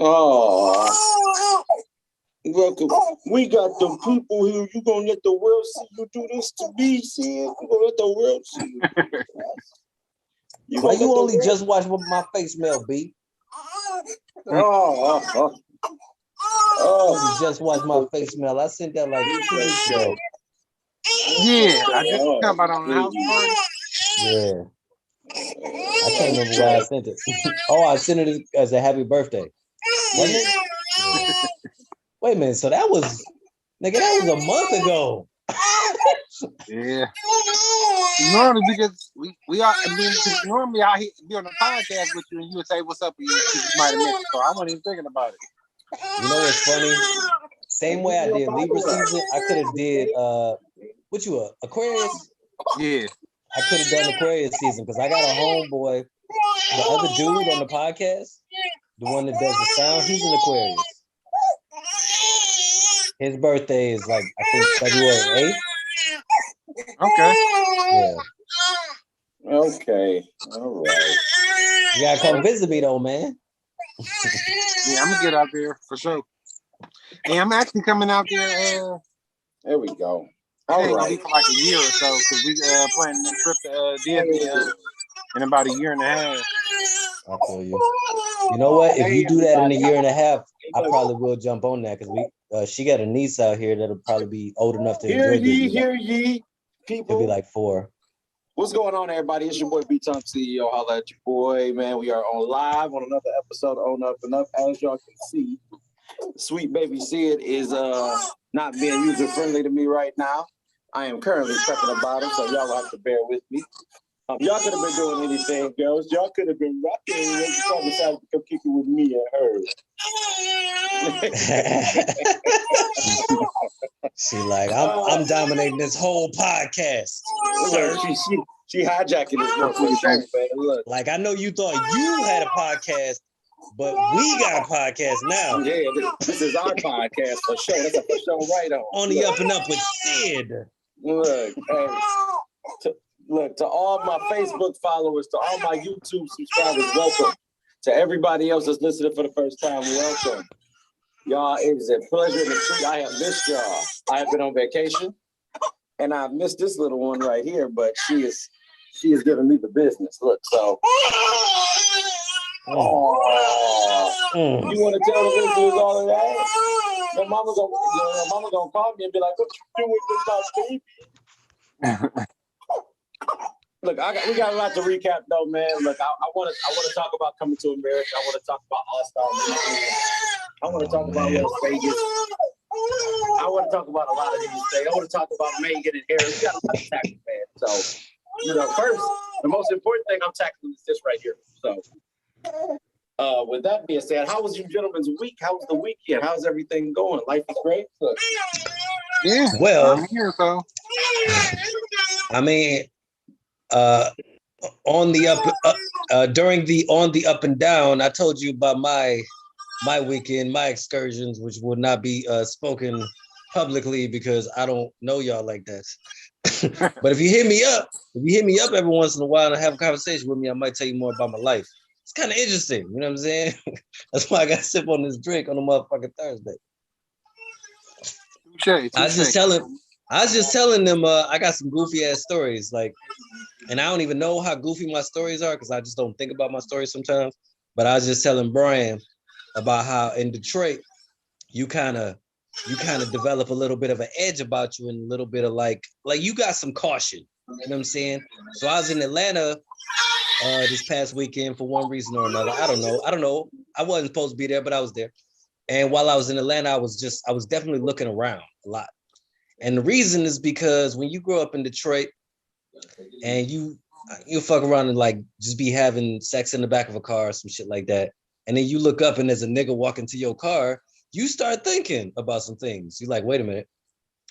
Oh, welcome. We got the people here. You gonna let the world see you do this to me, Sid? You gonna let the world see you? Why you only just watch my face mail, B? You just watch my face mail. I sent that like 2 weeks ago. Yeah, I just come about on the house party. Yeah. I can't remember why I sent it. Oh, I sent it as a happy birthday. Wasn't it? Yeah. Wait a minute. So that was a month ago. Yeah. Normally because we are. I mean, normally I be on the podcast with you and you would say what's up, you might have missed. So I wasn't even thinking about it. You know what's funny? Same way I did Libra season, I could have did what you Aquarius? Yeah. I could have done Aquarius season because I got a homeboy, the other dude on the podcast, the one that does the sound, he's an Aquarius. His birthday is like, I think February 8th. Okay. Yeah. Okay. All right. You gotta come visit me though, man. Yeah, I'm gonna get out there for sure. And I'm actually coming out there. There we go. It ain't gonna be for like a year or so because we planning a trip to Disney in about a year and a half. I feel you. You know what? If you do that in a year and a half, I probably will jump on that because she got a niece out here that'll probably be old enough to enjoy Disney. Hear ye, people. It'll be like 4. What's going on, everybody? It's your boy B-Tom CEO. Holla at your boy, man. We are on live on another episode on Up and Up. As y'all can see, sweet baby Sid is not being user friendly to me right now. I am currently prepping a bottle, so y'all will have to bear with me. Y'all could have been doing anything, girls. Y'all could have been rocking. You decided to come kick it with me and her. She like, I'm dominating this whole podcast. Sir. She hijacking this motherfucker, man. Look. Like, I know you thought you had a podcast, but we got a podcast now. Yeah, this is our podcast for sure. That's a for sure right on. The Up and Up with Sid. Look, to all my Facebook followers, to all my YouTube subscribers, welcome. To everybody else that's listening for the first time, welcome. Y'all, it is a pleasure and a treat. I have missed y'all. I have been on vacation, and I've missed this little one right here, but she is giving me the business. Look, so. You want to tell the listeners all of that? Your mama gonna call me and be like, "What you doing with my baby?" Look, we got a lot to recap though, man. Look, I want to talk about Coming to America. I want to talk about All-Star. I want to talk about Las Vegas. I want to talk about a lot of these things. I want to talk about Megan and Harry. We got a lot to tackle, man. So, first, the most important thing I'm tackling is this right here. So, with that being said, how was you gentlemen's week? How was the weekend? How's everything going? Life is great. Look. Yeah. Well, I'm here, so. I mean, on the during the on the up and down, I told you about my weekend, my excursions, which will not be spoken publicly because I don't know y'all like that. But if you hit me up every once in a while and have a conversation with me, I might tell you more about my life. It's kind of interesting, you know what I'm saying? That's why I got to sip on this drink on a motherfucking Thursday. Touché. I was just telling them I got some goofy ass stories, like, and I don't even know how goofy my stories are because I just don't think about my stories sometimes. But I was just telling Brian about how in Detroit you kind of develop a little bit of an edge about you and a little bit of like you got some caution. You know what I'm saying? So I was in Atlanta this past weekend for one reason or another. I don't know. I wasn't supposed to be there, but I was there. And while I was in Atlanta, I was definitely looking around a lot. And the reason is because when you grow up in Detroit and you fuck around and like just be having sex in the back of a car or some shit like that, and then you look up and there's a nigga walking to your car, you start thinking about some things. You're like, wait a minute,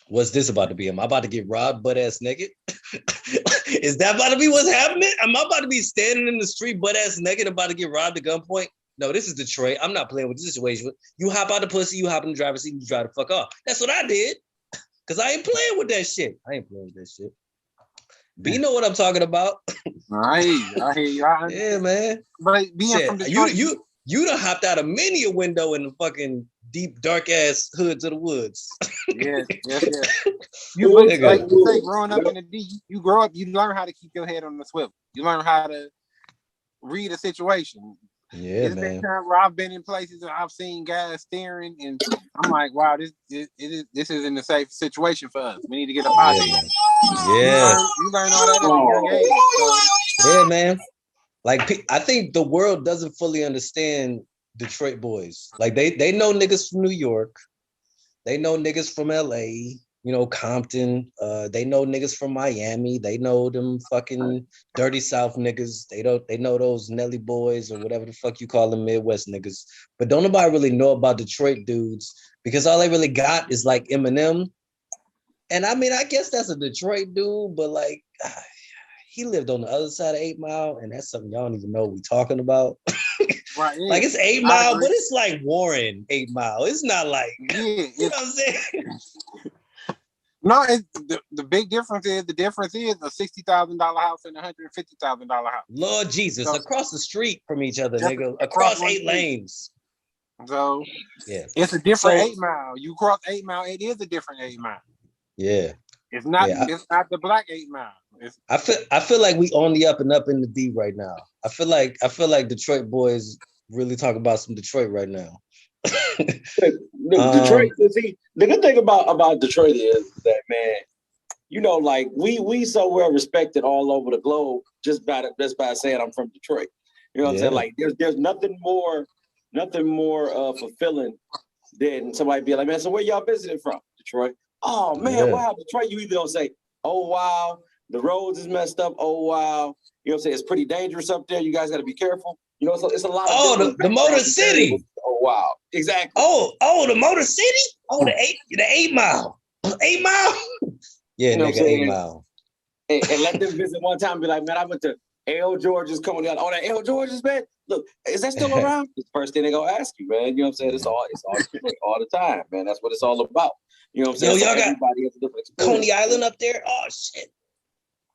what's this about to be? Am I about to get robbed butt ass naked? Is that about to be what's happening? Am I about to be standing in the street butt ass naked about to get robbed at gunpoint? No, this is Detroit. I'm not playing with this situation. You hop out the pussy, you hop in the driver's seat, you drive the fuck off. That's what I did. Because I ain't playing with that shit. But you know what I'm talking about. I hear you. Yeah, man. But being from Detroit, You done hopped out of many a window in the fucking deep, dark ass hoods of the woods. Yes. You like you say, growing up in the D, you grow up, you learn how to keep your head on the swivel. You learn how to read a situation. Yeah, There's man. been times where I've been in places and I've seen guys staring, and I'm like, wow, this isn't a safe situation for us. We need to get up out of here. Yeah. You learn all that at a young age. So. Yeah, man. Like, I think the world doesn't fully understand Detroit boys. Like, they know niggas from New York. They know niggas from LA, you know, Compton. They know niggas from Miami. They know them fucking dirty South niggas. They know those Nelly boys or whatever the fuck you call them, Midwest niggas. But don't nobody really know about Detroit dudes because all they really got is like Eminem. And I mean, I guess that's a Detroit dude, but like he lived on the other side of 8 Mile, and that's something y'all don't even know what we talking about. Right, yeah. Like it's 8 Mile, but it's like Warren 8 Mile. It's not like, you know what I'm saying? No, the big difference is a $60,000 house and a $150,000 house. Lord Jesus, so, across the street from each other, nigga, across 8 lanes. So yeah, it's a different 8 Mile. You cross 8 Mile, it is a different 8 Mile. Yeah. It's not the black 8 Mile. I feel like we on the up and up in the D right now. I feel like Detroit boys really talk about some Detroit right now. Detroit, see, the good thing about Detroit is that, man, you know, like we so well respected all over the globe just by saying I'm from Detroit. You know what I'm saying? Like there's nothing more fulfilling than somebody be like, man, so where y'all visiting from? Detroit. Oh man, wow, Detroit. You either don't say, oh wow, the roads is messed up. Oh wow, you know what I'm saying? It's pretty dangerous up there. You guys got to be careful. You know, so it's a lot of the Motor City. Oh wow, exactly. Oh, the Motor City. Oh, the 8 Mile. 8 Mile. Yeah, you know nigga, 8 Mile. And let them visit one time and be like, man, I went to L. George's Coney Island. Oh, that L. George's, man. Look, is that still around? It's the first thing they're gonna ask you, man. You know what I'm saying? It's all the time, man. That's what it's all about. You know what I'm saying? Yo, y'all got Coney Island up there? Oh shit.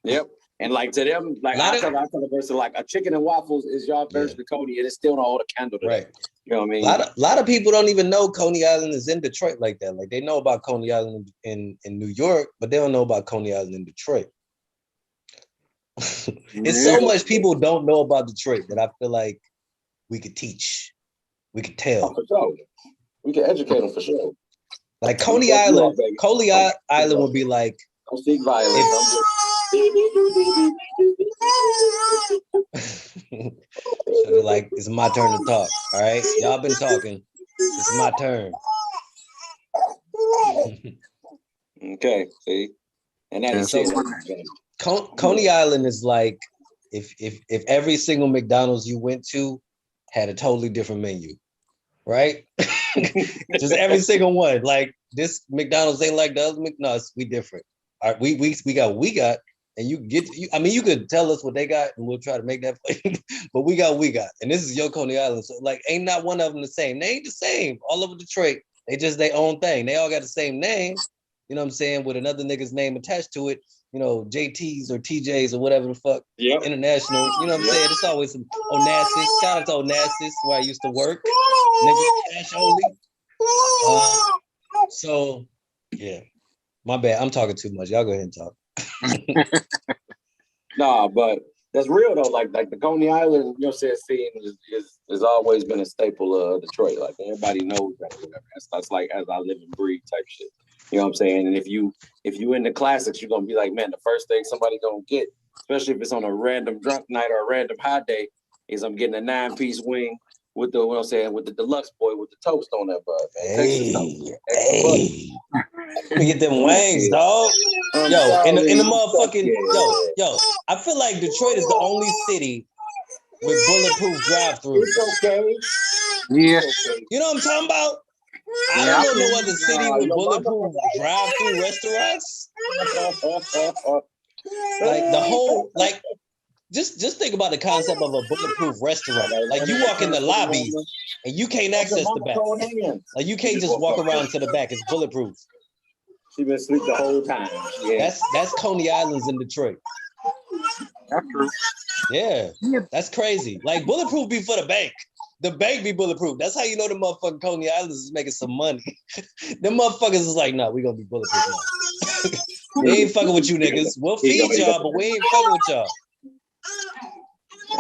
Yep. And like to them, like I tell the person, like a chicken and waffles is y'all version of Coney, and it's still don't hold a candle to that. You know what I mean? A lot of people don't even know Coney Island is in Detroit like that. Like they know about Coney Island in New York, but they don't know about Coney Island in Detroit. It's so much people don't know about Detroit that I feel like we could teach, we could tell. Oh, for sure. We can educate them for sure. Like Coney Island would be like. Don't speak violence. So like, it's my turn to talk. All right, y'all been talking. It's my turn. Okay, see, and that is so. Coney Island is like if every single McDonald's you went to had a totally different menu, right? Just every single one. Like this McDonald's ain't like the other McDonald's. We different. All right, we got, and you could tell us what they got, and we'll try to make that play. But we got, and this is your Coney Island. So like, ain't not one of them the same. They ain't the same all over Detroit. They just their own thing. They all got the same name. You know what I'm saying? With another nigga's name attached to it. You know, JT's or TJ's or whatever the fuck. Yep. International. You know what I'm saying? It's always some Onassis. Shout out to Onassis, where I used to work. Nigga, cash only. So, yeah. My bad. I'm talking too much. Y'all go ahead and talk. Nah, but that's real though. Like the Coney Island, you know, scene has always been a staple of Detroit. Like everybody knows that. Whatever. That's like as I live and breathe type shit. You know what I'm saying? And if you in the classics, you're gonna be like, man, the first thing somebody gonna get, especially if it's on a random drunk night or a random hot day, is I'm getting a 9-piece wing with the deluxe boy with the toast on that bud. Hey. We get them wings, dog. Yo, in the motherfucking yo, I feel like Detroit is the only city with bulletproof drive-throughs. It's okay. Yeah. You know what I'm talking about? I don't know no other city with bulletproof drive-through restaurants. Like the whole, like, just think about the concept of a bulletproof restaurant. Like you walk in the lobby and you can't access the back. Like you can't just walk around to the back. It's bulletproof. She been asleep the whole time. Yeah. That's Coney Island's in Detroit. That's true. Yeah, that's crazy. Like bulletproof be for the bank. The bank be bulletproof. That's how you know the motherfucking Coney Islanders is making some money. Them motherfuckers is like, nah, we gonna be bulletproof now. We ain't fucking with you niggas. We'll feed y'all, but we ain't fucking with y'all.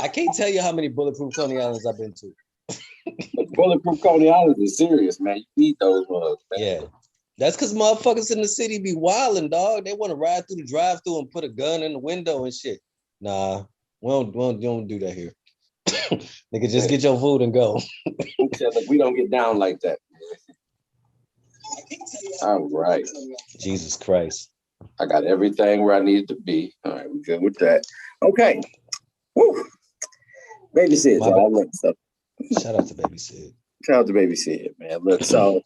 I can't tell you how many bulletproof Coney Islands I've been to. Bulletproof Coney Island is serious, man. You need those ones, man. Yeah. That's because motherfuckers in the city be wilding, dog. They want to ride through the drive-thru and put a gun in the window and shit. Nah, we don't do that here. Nigga, just get your food and go. Look, we don't get down like that. All right. Jesus Christ. I got everything where I needed to be. All right, we're good with that. Okay. Woo. Baby Sid, y'all. Look, so shout out to Baby Sid. Shout out to Baby Sid, man. Look, so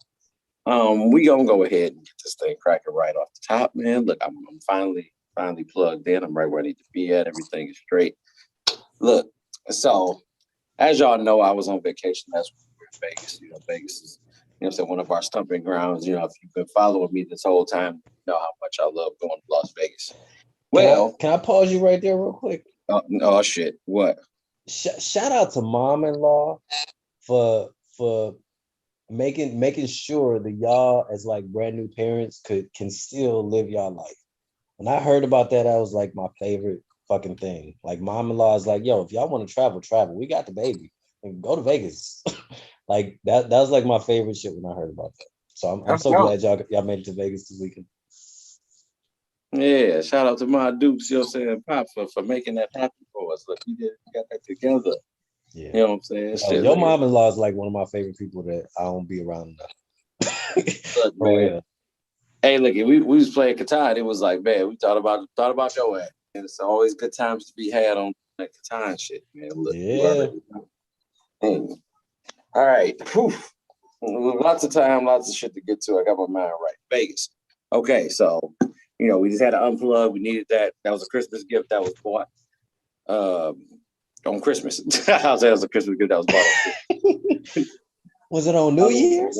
we gonna go ahead and get this thing cracking right off the top, man. Look, I'm finally plugged in. I'm right where I need to be at. Everything is straight. Look, so as y'all know, I was on vacation last week. We were in Vegas. You know, Vegas is, you know, one of our stomping grounds. You know, if you've been following me this whole time, you know how much I love going to Las Vegas. Well, can I pause you right there real quick? Oh shit! What? Shout out to mom-in-law for making sure that y'all as like brand new parents can still live y'all life. When I heard about that, I was like my favorite fucking thing. Like mom-in-law is like, yo, if y'all want to travel. We got the baby and go to Vegas. Like that was like my favorite shit when I heard about that. So I'm so glad y'all made it to Vegas this weekend. Yeah, shout out to my dupes, you know what I'm saying, Pop, for making that happen for us. Look, you got that together. Yeah. You know what I'm saying? Oh, your mom-in-law is like one of my favorite people that I don't be around enough. Look, man. Hey, look, we was playing Catan. It was like, man, we thought about your ass. And it's always good times to be had on that Catan shit, man. Look, yeah. All right. Whew. Lots of time, lots of shit to get to. I got my mind right. Vegas. Okay, so you know, we just had to unplug. We needed that. That was a Christmas gift that was bought on Christmas. I'll say it was a Christmas gift that was bought. Was it on New Year's?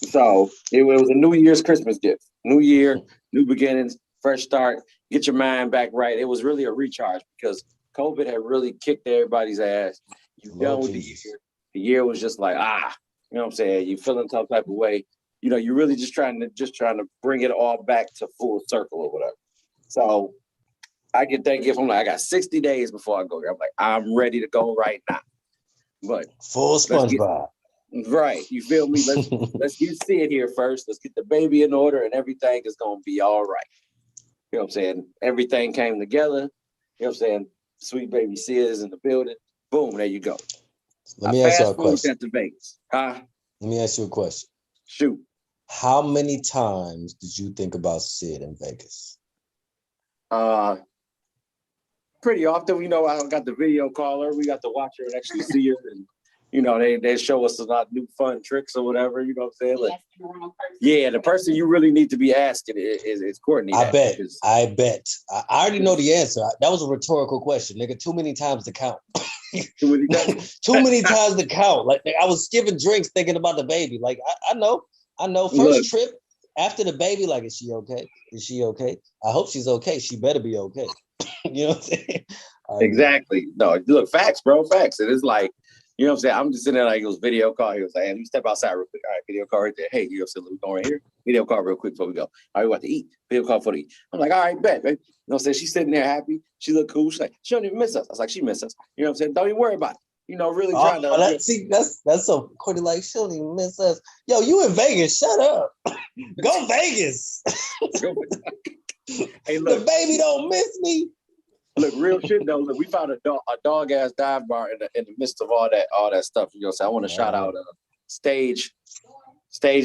So it was a New Year's Christmas gift. New year, new beginnings, fresh start. Get your mind back right. It was really a recharge because COVID had really kicked everybody's ass. You done with the year. The year was just like, you know what I'm saying? You feeling some type of way. You know, you're really just trying to bring it all back to full circle or whatever. So I get that gift. I'm like, I got 60 days before I go there. I'm like, I'm ready to go right now. But full SpongeBob. Right. You feel me? Let's get Sid here first. Let's get the baby in order and everything is gonna be all right. You know what I'm saying? Everything came together. You know what I'm saying? Sweet baby Sid is in the building. Boom, there you go. Let me ask you a question. To Vegas. Let me ask you a question. Shoot. How many times did you think about Sid in Vegas? Pretty often. You know, I got the video caller. We got to watch her and actually see her, and you know, they show us a lot of new fun tricks or whatever. You know what I'm saying? Like, yeah, the person you really need to be asking is Courtney. I bet. I already know the answer. That was a rhetorical question, nigga. Too many times to count. Too many times to count. Like I was skipping drinks thinking about the baby. Like I know. First trip after the baby, like, is she okay? Is she okay? I hope she's okay. She better be okay. You know what I'm saying? Exactly. No, look, facts, bro. Facts. It is like, you know what I'm saying? I'm just sitting there like it was video call. He was like, hey, let me step outside real quick. All right, video call right there. Hey, you know what I'm saying? Let me go right here. Video call real quick before we go. All right, we want to eat. Video call for the eat. I'm like, all right, bet, baby. You know what I'm saying? She's sitting there happy. She look cool. She's like, she don't even miss us. I was like, she miss us. You know what I'm saying? Don't even worry about it. You know, really trying to. See, that's so Courtney, like, she don't even miss us. Yo, you in Vegas. Shut up. Go Vegas. Hey, look. The baby don't miss me. Look, real shit though. Look, we found a dog ass dive bar in the midst of all that stuff. You know what I'm saying? I want to shout out Stage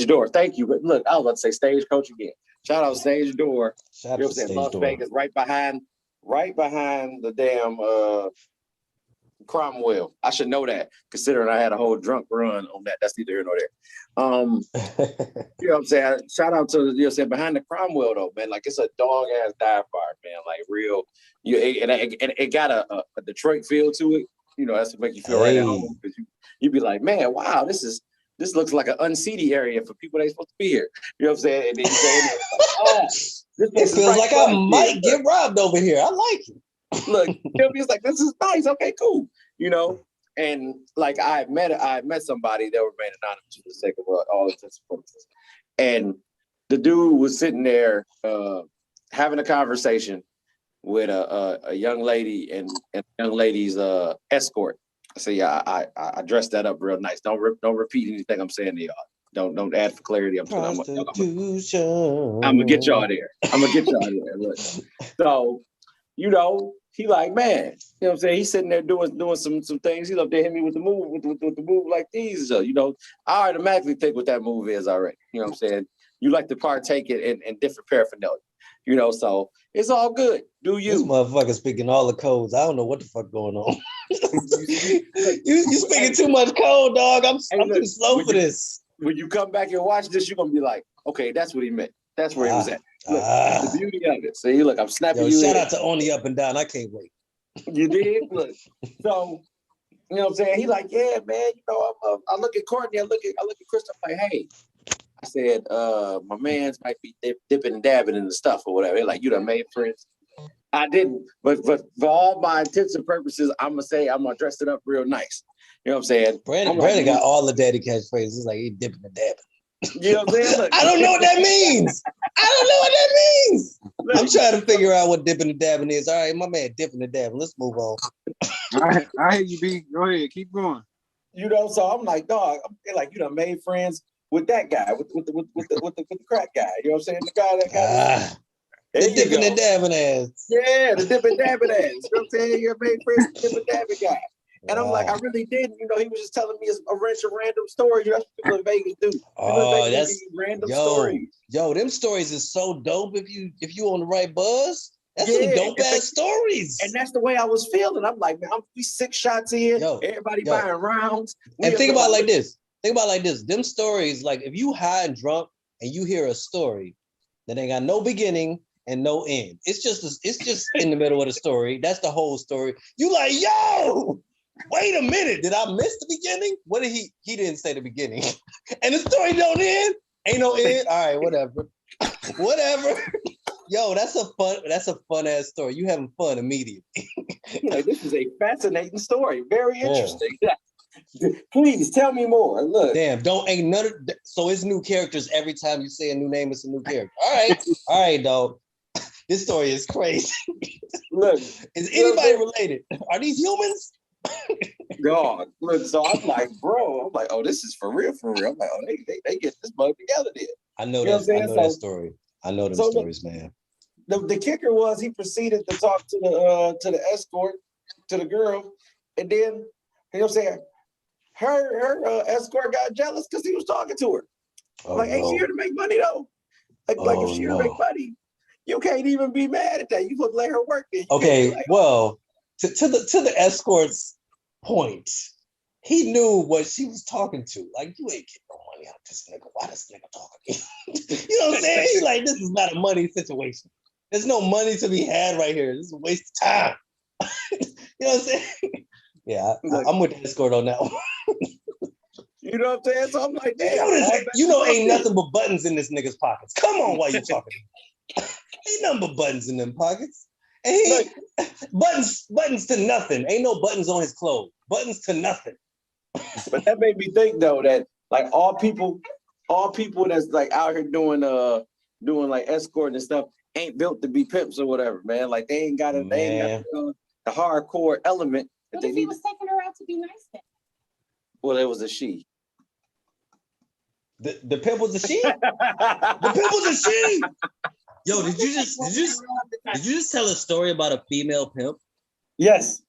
Door. Thank you. But look, I was about to say Stage Coach again. Shout out Stage Door. You know what I'm saying? Las Vegas, right behind the damn Cromwell. I should know that, considering I had a whole drunk run on that. That's neither here nor there. You know what I'm saying? Shout out to, you know what I'm saying, behind the Cromwell though, man. Like, it's a dog ass dive bar, man. Like, real. And it got a Detroit feel to it. You know, that's what make you feel right at home, because you be like, man, wow, this looks like an unseated area for people that ain't supposed to be here. You know what I'm saying? And then you say, oh, it feels like I might get robbed over here. I like it. Look, it's like, this is nice. Okay, cool. You know, and like I had met somebody that remained anonymous for the sake of all intents and purposes. And the dude was sitting there having a conversation with a young lady and a young lady's escort. So yeah, I dressed that up real nice. Don't repeat anything I'm saying to y'all. Don't add for clarity. I'm gonna get y'all there. I'm gonna get y'all there. Look. So, he like, man, you know what I'm saying? He's sitting there doing some things. He's up there hitting me with the move, with the move like these. So, I automatically think what that move is already. You know what I'm saying? You like to partake in different paraphernalia. So it's all good. Do you? This motherfucker speaking all the codes. I don't know what the fuck going on. you speaking too much code, dog. I'm too slow for this. When you come back and watch this, you're gonna be like, okay, that's what he meant. That's where he was at. Look, the beauty of it. See, look, I'm snapping you. Shout out to Only Up and Down. I can't wait. You did? Look. So, you know what I'm saying? He like, yeah, man, I look at Courtney, I look at Krista, I'm like, hey. I said, my mans might be dipping and dabbing in the stuff or whatever. They're like, you done made friends. I didn't, but for all my intents and purposes, I'm gonna dress it up real nice. You know what I'm saying? Brandon got all the daddy catchphrases. It's like he dipping and dabbing. You know what I'm saying? Look. I don't know what that means. I'm trying to figure out what dipping and dabbing is. All right, my man dipping and dabbing. Let's move on. I hear you, B. Go ahead, keep going. So I'm like, dog, like, you done made friends with that guy, with the crack guy. You know what I'm saying? The guy that got the dipping and dabbing ass. Yeah, the dipping and dabbing ass. You know what I'm saying? You made friends with the dipping and dabbing guy. And I'm like, I really didn't. He was just telling me a bunch of random stories. That's what people in Vegas do. That's random stories. Yo, them stories is so dope if you on the right buzz. That's some dope ass stories. And that's the way I was feeling. I'm like, man, we 6 shots in. Everybody buying rounds. And think about it like this. Them stories, like if you high and drunk and you hear a story that ain't got no beginning and no end. It's just in the middle of the story. That's the whole story. You like, yo, wait a minute. Did I miss the beginning? What did he didn't say the beginning. And the story don't end. Ain't no end. All right, whatever. Yo, that's a fun ass story. You having fun immediately. This is a fascinating story. Very interesting. Yeah. Please tell me more. Look. Damn, so it's new characters every time you say a new name, it's a new character. All right, dog. This story is crazy. Look. Is anybody related? Are these humans? God, look, so I'm like, bro, oh, this is for real. I'm like, oh, they get this bug together there. I know that story. I know them stories, man. The kicker was he proceeded to talk to the escort, to the girl, and then, you know what I'm saying, her escort got jealous because he was talking to her. Ain't she here to make money though? Like if she here to make money, you can't even be mad at that. You look like her work there. Okay, well, to the escort's point, he knew what she was talking to. Like, you ain't getting no money out of this nigga. Why this nigga talking? You know what I'm saying? He's like, this is not a money situation. There's no money to be had right here. This is a waste of time. You know what I'm saying? Yeah, I'm with the escort on that one. You know what I'm saying? So I'm like, damn. Ain't nothing but buttons in this nigga's pockets. Come on, while you talking. Ain't nothing but buttons in them pockets. And he buttons to nothing. Ain't no buttons on his clothes. Buttons to nothing. But that made me think though that like all people that's like out here doing like escorting and stuff ain't built to be pimps or whatever, man. Like they ain't got the hardcore element. What if he was taking her out to be nice then? Well, it was a she. The pimp was a she? The pimp was a she. Yo, did you just tell a story about a female pimp? Yes.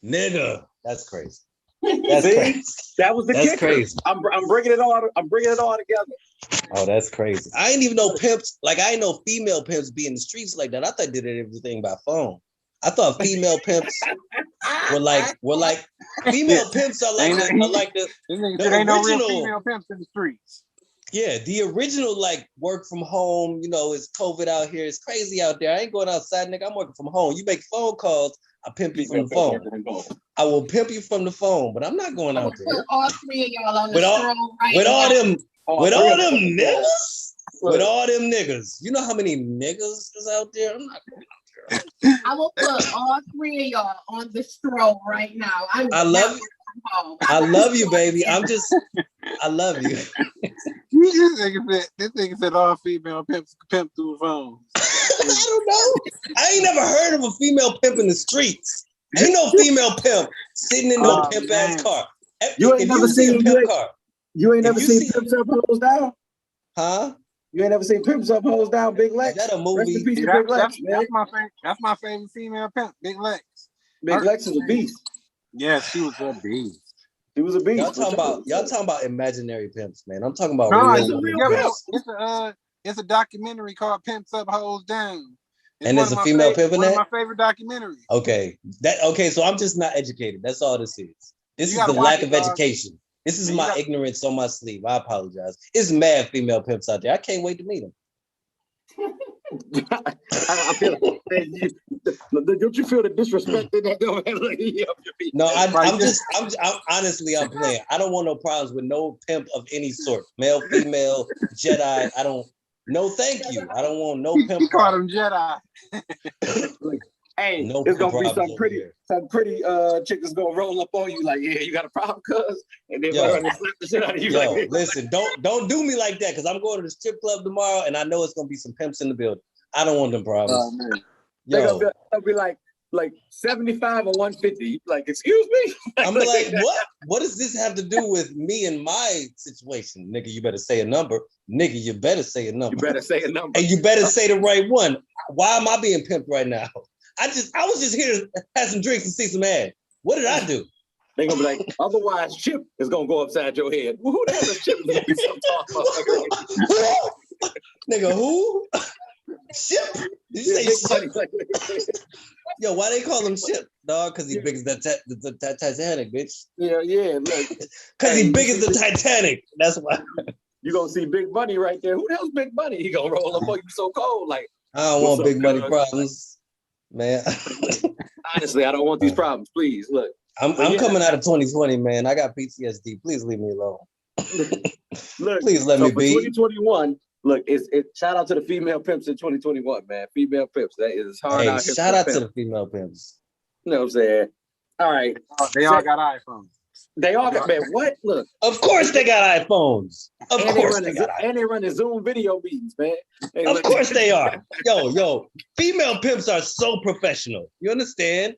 Nigga, that's crazy. That's crazy. That was the kicker. Crazy. I'm bringing it all together. Oh, that's crazy. I didn't even know pimps. Like I didn't know female pimps be in the streets like that. I thought they did everything by phone. I thought female pimps were like female pimps are like the ain't no real female pimps in the streets. Yeah, the original like work from home, it's COVID out here. It's crazy out there. I ain't going outside, nigga. I'm working from home. You make phone calls, I pimp you from the phone. I will pimp you from the phone, but I'm not going out there. Put all 3 of y'all on the stroll right with all now. them niggas. With all them niggas. You know how many niggas is out there? I'm not going out there. I will put all 3 of y'all on the stroll right now. I love it. I love you, baby. I love you. This nigga said all female pimps pimp through phones. I don't know. I ain't never heard of a female pimp in the streets. Ain't no female pimp sitting in no pimp ass car. You ain't never seen a pimp car. You ain't never seen Pimps Up, Hoes Down? Huh? You ain't never seen Pimps Up, Hoes Down, Big Lex? Is that a movie? Rest in peace to Big Lex, man. That's my favorite female pimp, Big Lex. Big Lex is a beast. Yeah, she was a beast. She was a beast. Y'all talking about imaginary pimps, man. I'm talking about real pimps. It's a documentary called Pimps Up, Hoes Down. And there's a female pimp in that? One of my favorite documentaries. Okay. So I'm just not educated. That's all this is. This is the lack of education. This is my ignorance on my sleeve. I apologize. It's mad female pimps out there. I can't wait to meet them. I feel don't you feel the disrespect in that? No, I'm honestly, I'm playing. I don't want no problems with no pimp of any sort. Male, female, Jedi. No, thank you. I don't want no pimp. You call them Jedi. Hey, it's gonna be some pretty chick that's gonna roll up on you like, yeah, you got a problem, cuz, and then slap the shit out of you. Yo, listen, don't do me like that, because I'm going to the strip club tomorrow, and I know it's gonna be some pimps in the building. I don't want them problems. They'll be like 75 or 150. Like, excuse me. I'm like, what? What does this have to do with me and my situation, nigga? You better say a number, nigga. You better say a number. You better say a number, and you better say the right one. Why am I being pimped right now? I was just here to have some drinks and see some ass. What did I do? They're gonna be like, otherwise Chip is gonna go upside your head. Well, who the hell is Chip? Nigga, who? Ship? Did you say Ship? Yo, why they call him Ship, dog? Because he big as the Titanic, bitch. Yeah, look. Because he big as the Titanic. That's why. You gonna see Big Money right there. Who the hell's Big Money? He gonna roll up on you so cold. Like, I don't want big money problems. Man, honestly, I don't want these problems. Please, look. I'm coming out of 2020, man. I got PTSD. Please leave me alone. Look, please let me be. 2021. Look, shout out to the female pimps in 2021, man. Female pimps. That is hard out here. Shout out to the female pimps. You know what I'm saying? All right. They all got iPhones. They all got, man, what? Look. Of course they got iPhones. Of course they got iPhones. And they run the Zoom video meetings, man. Of course they are. Yo, female pimps are so professional. You understand?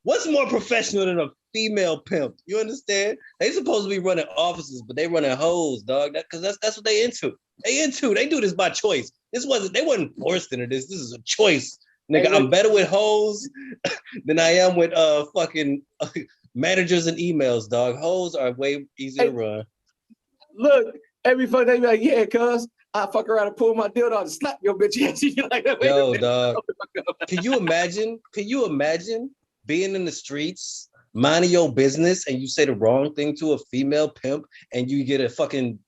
What's more professional than a female pimp? You understand? They supposed to be running offices, but they running hoes, dog. Because that's what they into. They do this by choice. They wasn't forced into this. This is a choice. Nigga, I'm better with hoes than I am with fucking managers and emails, dog. Hoes are way easier to run. Look, every fuck they be like, yeah, cuz I fuck around and pull my dildo and slap your bitch ass. Like, yo, dog. Can you imagine being in the streets, minding your business, and you say the wrong thing to a female pimp and you get a fucking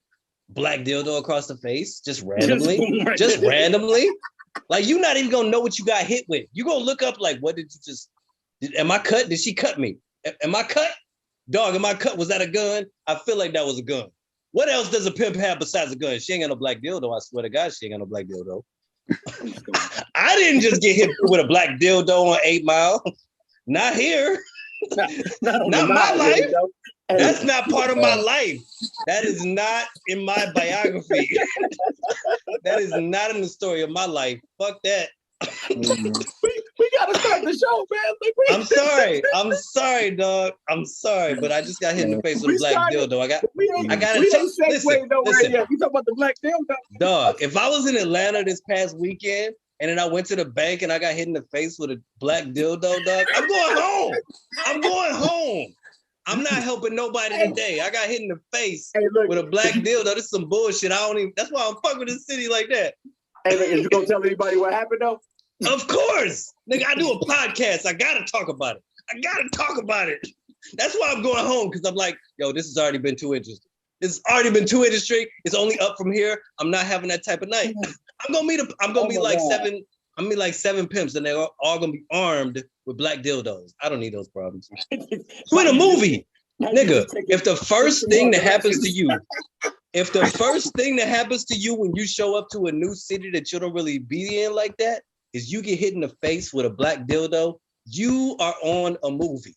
black dildo across the face just randomly? Just randomly? Like, you not even gonna know what you got hit with. You gonna look up like, what did you just, am I cut? Did she cut me? Am I cut? Dog, am I cut? Was that a gun? I feel like that was a gun. What else does a pimp have besides a gun? She ain't got no black dildo. I swear to God, she ain't got no black dildo. I didn't just get hit with a black dildo on 8 Mile. Not here. Not my life. That's not part of my life. That is not in my biography. That is not in the story of my life. Fuck that. We gotta start the show, man. I'm sorry, dog. I'm sorry, but I just got hit in the face with a black dildo. I got to listen. You talking about the black dildo? Dog, if I was in Atlanta this past weekend and then I went to the bank and I got hit in the face with a black dildo, dog, I'm going home. I'm not helping nobody today. I got hit in the face with a black dildo. This is some bullshit. That's why I'm fucking with the city like that. Hey, look, is you gonna tell anybody what happened though? Of course. Nigga, I do a podcast. I gotta talk about it. That's why I'm going home, because I'm like, yo, this has already been too interesting. It's already been too interesting. It's only up from here. I'm not having that type of night. I'm gonna be like seven pimps, and they're all gonna be armed with black dildos. I don't need those problems. You in a movie, nigga. If the first thing that happens to you when you show up to a new city that you don't really be in like that is you get hit in the face with a black dildo, you are on a movie.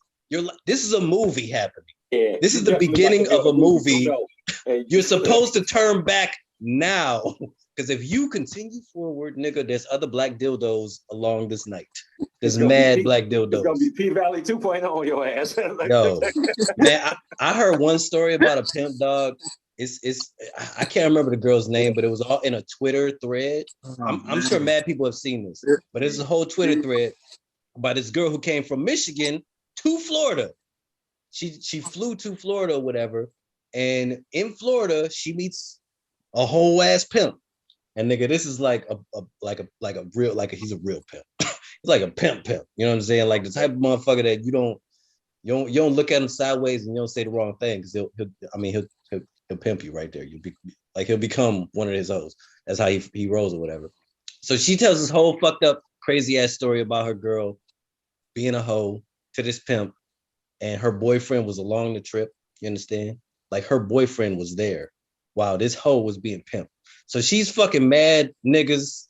This is a movie happening. Yeah, This you is the definitely beginning about to of get a Goofy movie. for sure. Hey, You're supposed to turn back now. Because if you continue forward, nigga, there's other black dildos along this night. There's mad black It's gonna dildos. be P Valley 2.0 on your ass. Yo, man, I heard one story about a pimp dog. It's I can't remember the girl's name, but it was all in a Twitter thread. I'm sure mad people have seen this, but it's a whole Twitter thread about this girl who came from Michigan to Florida. She flew to Florida or whatever, and in Florida she meets a whole ass pimp. And nigga, this is like a real he's a real pimp. He's like a pimp. You know what I'm saying? Like the type of motherfucker that you don't look at him sideways and you don't say the wrong thing because he'll pimp you right there. He'll become one of his hoes. That's how he rolls or whatever. So she tells this whole fucked up crazy ass story about her girl being a hoe to this pimp, and her boyfriend was along the trip. You understand? Like her boyfriend was there while this hoe was being pimped. So she's fucking mad niggas,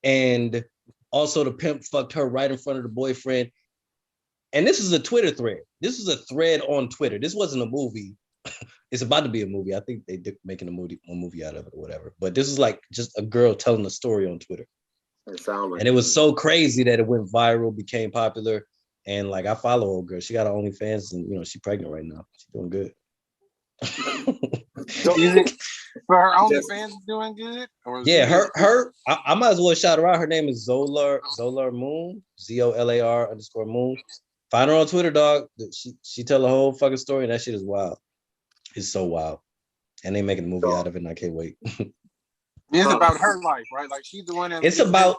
and also the pimp fucked her right in front of the boyfriend. And this is a Twitter thread. This is a thread on Twitter. This wasn't a movie. It's about to be a movie. I think they did making a movie out of it or whatever. But this is like just a girl telling a story on Twitter. And it was so crazy that it went viral, became popular. And like I follow old girl. She got her OnlyFans and she's pregnant right now. She's doing good. So is it for her OnlyFans doing good? Or yeah, her I might as well shout her out. Her name is Zolar Moon, ZOLAR_Moon. Find her on Twitter, dog. She tell the whole fucking story, and that shit is wild. It's so wild. And they making a movie out of it, and I can't wait. It's about her life, right? Like she's the one that it's about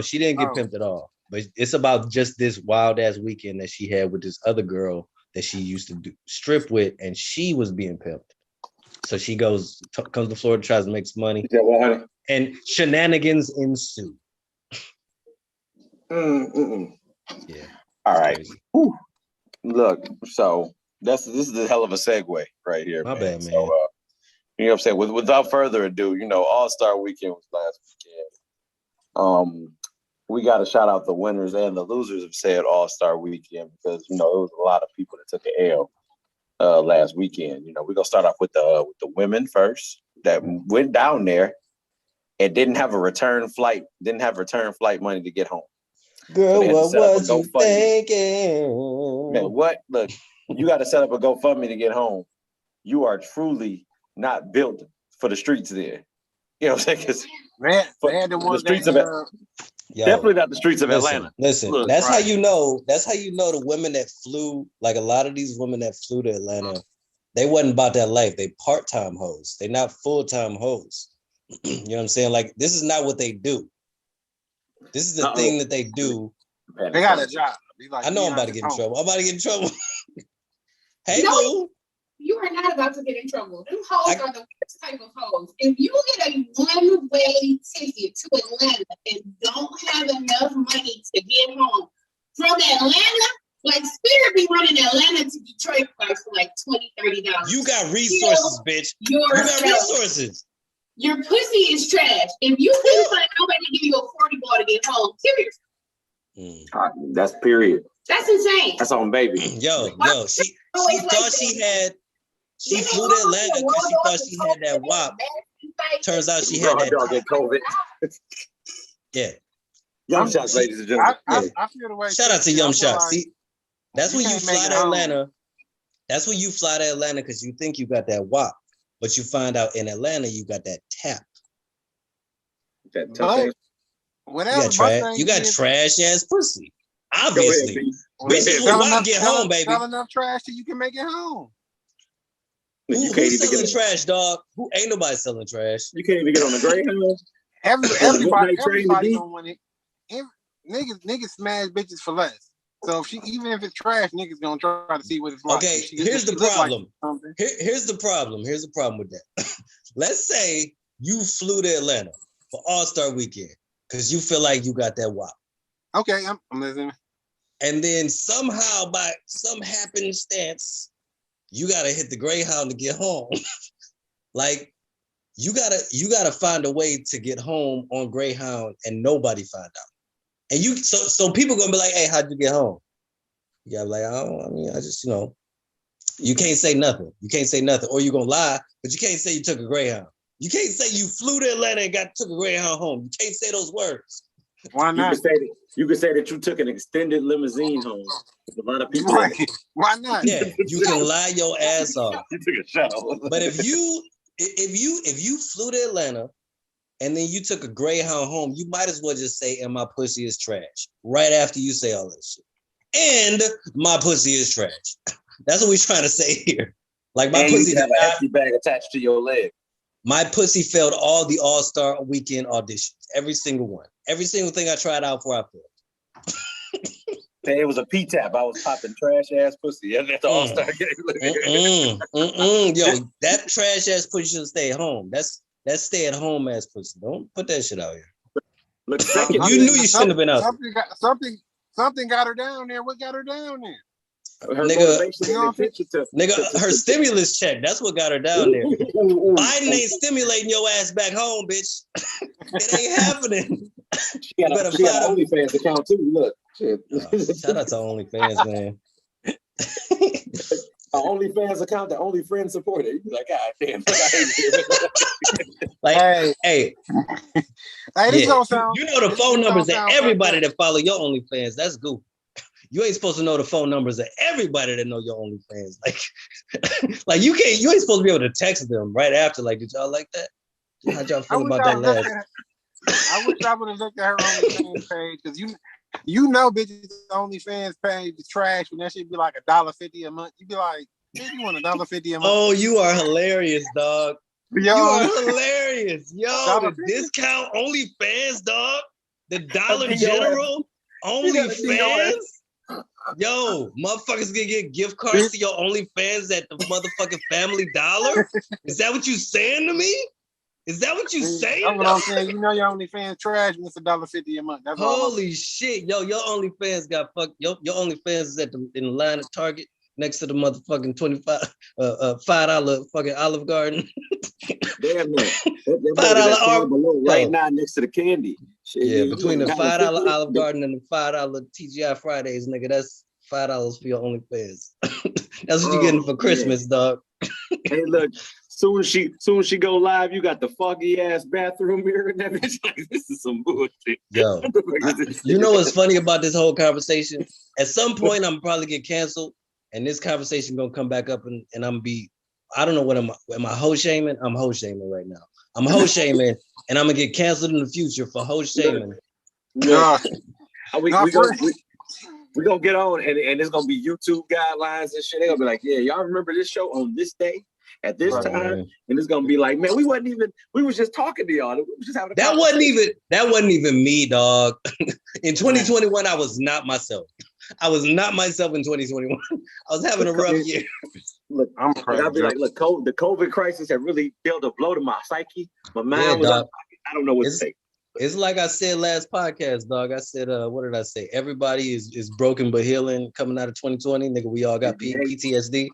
she didn't get pimped at all. But it's about just this wild ass weekend that she had with this other girl that she used to strip with, and she was being pimped. So she comes to Florida, tries to make some money, and shenanigans ensue. Yeah. All right. Look, so this is a hell of a segue right here. My bad, man. So, you know what I'm saying? Without further ado, All-Star Weekend was last weekend. We got to shout out the winners and the losers of said All-Star Weekend because it was a lot of people that took an L last weekend. We're gonna start off with the women first that went down there and didn't have return flight money to get home. Girl, what was you thinking? Man, what? Look, you got to set up a GoFundMe to get home. You are truly not built for the streets there. You know what I'm saying? The streets of definitely not the streets of Atlanta. Listen, look, that's right. How you know. That's how you know the women that flew. Like a lot of these women that flew to Atlanta, they wasn't about that life. They part-time hoes. They not full-time hoes. You know what I'm saying? Like this is not what they do. This is the thing that they do. They got a job. Like, I know I'm about to get in trouble. I'm about to get in trouble. Hey, boo. You are not about to get in trouble. Them hoes are the worst type of hoes. If you get a one-way ticket to Atlanta and don't have enough money to get home from Atlanta, like Spirit be running Atlanta to Detroit flights for like $20-$30. You got resources, bitch. You got resources. Your pussy is trash. If you can find nobody to give you a 40 ball to get home, seriously. That's period. That's insane. That's on baby. Yo, she thought she flew to Atlanta because she thought she had that WAP. Turns out she had that dog get COVID. Yeah. Yum Shots, ladies and gentlemen. I feel the way. Shout out to Yum Shots. See, that's when you fly to Atlanta. That's when you fly to Atlanta because you think you got that WAP. But you find out in Atlanta, you got that tap. You got trash ass pussy. Obviously. Bitches will want to get home, baby. Sell enough trash so you can make it home. Who's selling trash, dog? Who ain't nobody selling trash? You can't even get on the Greyhound. Everybody don't want it. Niggas smash bitches for less. So even if it's trash, niggas gonna try to see what it's like. Okay, here's the problem. Here's the problem. Here's the problem with that. Let's say you flew to Atlanta for All-Star Weekend because you feel like you got that WAP. Okay, I'm listening. And then somehow, by some happenstance, you gotta hit the Greyhound to get home. Like you gotta find a way to get home on Greyhound and nobody find out. And so people gonna be like, hey, how'd you get home? Yeah, like I mean, I just you can't say nothing. You can't say nothing, or you're gonna lie, but you can't say you took a Greyhound. You can't say you flew to Atlanta and took a Greyhound home. You can't say those words. Why You not? could say that you took an extended limousine home. There's a lot of people. Right. Why not? Yeah, you can lie your ass off. You took a shower. But if you flew to Atlanta and then you took a Greyhound home, you might as well just say, "And my pussy is trash." Right after you say all that shit. And my pussy is trash. That's what we're trying to say here. Like my pussy have an nasty bag attached to your leg. My pussy failed all the All-Star Weekend auditions. Every single one. Every single thing I tried out for, I failed. It was a P-tap. I was popping trash ass pussy. That's the All-Star game. Yo, that trash ass pussy should stay at home. That's stay at home ass pussy. Don't put that shit out here. Look, you knew you shouldn't have been out. Something got her down there. What got her down there? Her nigga, her stimulus check. That's what got her down there. Biden ain't stimulating your ass back home, bitch. It ain't happening. She got an OnlyFans account too. Look. Shout out to OnlyFans, man. OnlyFans account that only friends support it. You be like, God damn. Like, hey, this don't sound. You know the phone numbers of everybody that follow your OnlyFans. That's goofy. You ain't supposed to know the phone numbers of everybody that know your OnlyFans. Like you ain't supposed to be able to text them right after. Like, did y'all like that? How'd y'all feel about that last? I wish I would have looked at her OnlyFans page because you know bitches OnlyFans page is trash when that shit be like $1.50 a month. You be like, you want $1.50 a month? Oh, you are hilarious, dog. Yo. You are hilarious. Yo, the discount OnlyFans, dog. The Dollar General OnlyFans. Yo, motherfuckers gonna get gift cards to your OnlyFans at the motherfucking Family Dollar? Is that what you saying to me? Is that what you saying? That's what I'm saying. You know your OnlyFans trash when it's $1.50 a month. That's holy shit. Yo, your OnlyFans got fucked. Your OnlyFans is in the line at Target next to the motherfucking $5 fucking Olive Garden. Damn man. $5 right now next to the candy. Shit, yeah, between the $5 Olive Garden and the $5 TGI Fridays, nigga, that's $5 for your OnlyFans. That's what you're getting for Christmas, dog. Hey, look, soon as she go live, you got the foggy ass bathroom mirror and that bitch. Like, this is some bullshit. Yo, you know what's funny about this whole conversation? At some point, I'm probably get canceled, and this conversation gonna come back up, and I'm gonna be, I don't know what am I hoe shaming? I'm hoe shaming right now. I'm hoe shaming, and I'm gonna get canceled in the future for hoe shaming. Yeah. We gonna get on, and it's gonna be YouTube guidelines and shit. They're gonna be like, yeah, y'all remember this show on this day at this time? Man. And it's gonna be like, man, we was just talking to y'all. We was just having that wasn't even me, dog. In 2021, I was not myself. I was not myself in 2021. I was having a rough year. Look, I'll be like, look, the COVID crisis had really dealt a blow to my psyche. My mind was out. I don't know what to say. It's like I said last podcast, dog. I said, what did I say? Everybody is broken but healing coming out of 2020. Nigga, we all got PTSD.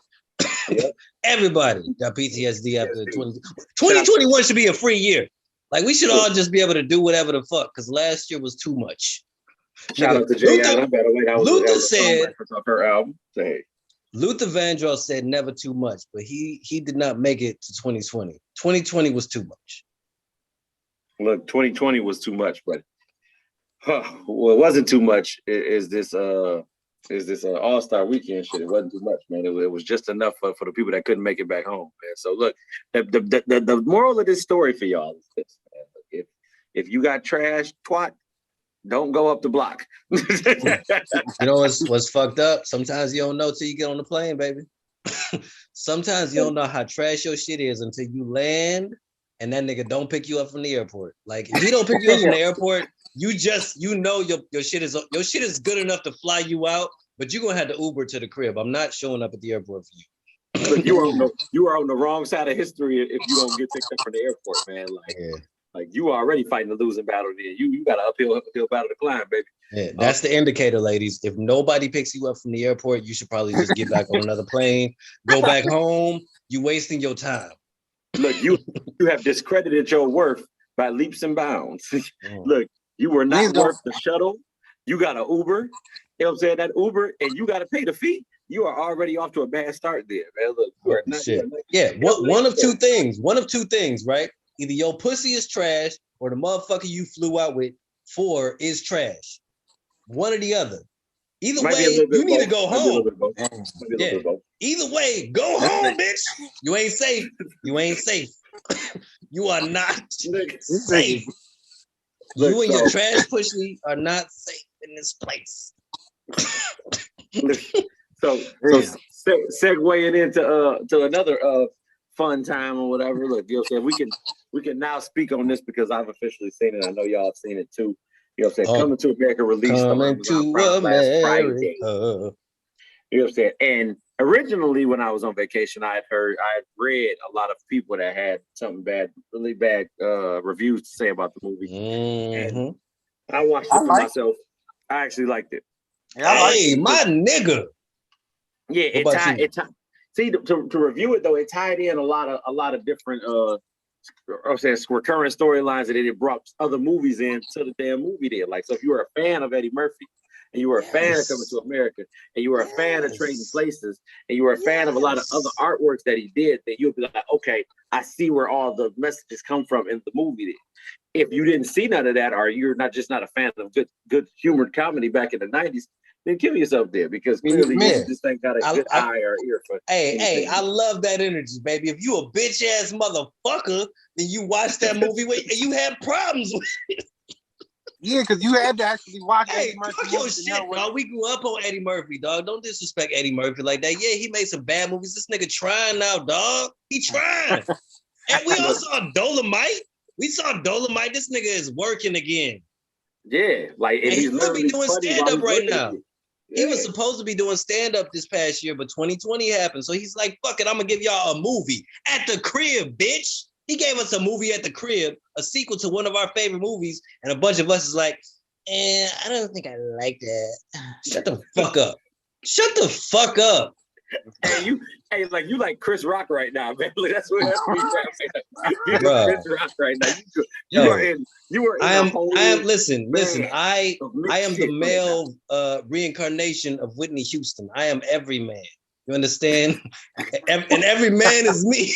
Yep. Everybody got PTSD after 2021 should be a free year. Like, we should all just be able to do whatever the fuck, because last year was too much. Shout out to Jay Allen. Luther said, her album. Say. Luther Vandross said never too much, but he did not make it to 2020. 2020 was too much. Look, 2020 was too much, but well, it wasn't too much. Is this All-Star Weekend shit? It wasn't too much, man. It was just enough for the people that couldn't make it back home, man. So look, the moral of this story for y'all is this, man. If you got trash, twat, don't go up the block. You know what's fucked up? Sometimes you don't know till you get on the plane, baby. Sometimes you don't know how trash your shit is until you land and that nigga don't pick you up from the airport. Like, if he don't pick you up from the airport, you know your shit is good enough to fly you out, but you're gonna have to Uber to the crib. I'm not showing up at the airport for you. Look, you are on the wrong side of history if you don't get picked up from the airport, man. Like you are already fighting the losing battle there. You got an uphill battle to climb, baby. Yeah, that's the indicator, ladies. If nobody picks you up from the airport, you should probably just get back on another plane, go back home. You wasting your time. Look, you have discredited your worth by leaps and bounds. Look, you were not worth the shuttle. You got an Uber. You know what I'm saying? That Uber, and you got to pay the fee. You are already off to a bad start there, man. Look, you are not. Shit. You are not Yeah, you know, one of two things. One of two things, right? Either your pussy is trash or the motherfucker you flew out with for is trash. One or the other. Either might be a way, little bit you of need to both. go Might be a little home. bit of both. Damn. Might be a little Yeah. bit of both. Either way, go That's home, the- bitch. You ain't safe. You ain't safe. You are not Look, safe. Look, You and your so- trash pussy are not safe in this place. so segueing into to another fun time or whatever. Look, you know what I'm saying? We can now speak on this because I've officially seen it. I know y'all have seen it too. You know what I'm saying? Oh. Coming to America released on Coming Amazon to Prime last Friday. America. You know what I'm saying? And originally when I was on vacation, I had read a lot of people that had something bad, really bad reviews to say about the movie. Mhm. I watched it I for like myself. I actually liked it. Yeah, I like Hey, it. my nigga. Yeah, What about you? See, to review it though, it tied in a lot of different I'm saying recurring storylines that it brought other movies in to the damn movie there. Like, so if you were a fan of Eddie Murphy and you were a fan of Coming to America and you were a fan of Trading Places and you were a fan of a lot of other artworks that he did, then you'll be like, okay, I see where all the messages come from in the movie there. If you didn't see none of that, or you're not a fan of good humored comedy back in the 90s, then kill yourself there because clearly Man, you just ain't got a good eye or ear for Hey, anything. I love that energy, baby. If you a bitch ass motherfucker, then you watch that movie and you have problems with it. Yeah, because you had to actually watch Hey, Eddie Murphy fuck your movies to shit, know what- dog. We grew up on Eddie Murphy, dog. Don't disrespect Eddie Murphy like that. Yeah, he made some bad movies. This nigga trying now, dog. He trying. And we all saw Dolomite. We saw Dolomite. This nigga is working again. Yeah, like And he's he will literally be doing funny stand-up while right he's now. working. He was Yeah. supposed to be doing stand-up this past year, but 2020 happened. So he's like, fuck it, I'm gonna give y'all a movie at the crib, bitch. He gave us a movie at the crib, a sequel to one of our favorite movies, and a bunch of us is like, I don't think I like that. Shut the fuck up. Shut the fuck up. Like you like Chris Rock right now, man. Like, that's what you're Bruh. Chris Rock right now. You Yo, are in. I am. Listen. bag I of mixed am the shit right male reincarnation of Whitney Houston. I am every man. You understand? And every man is me.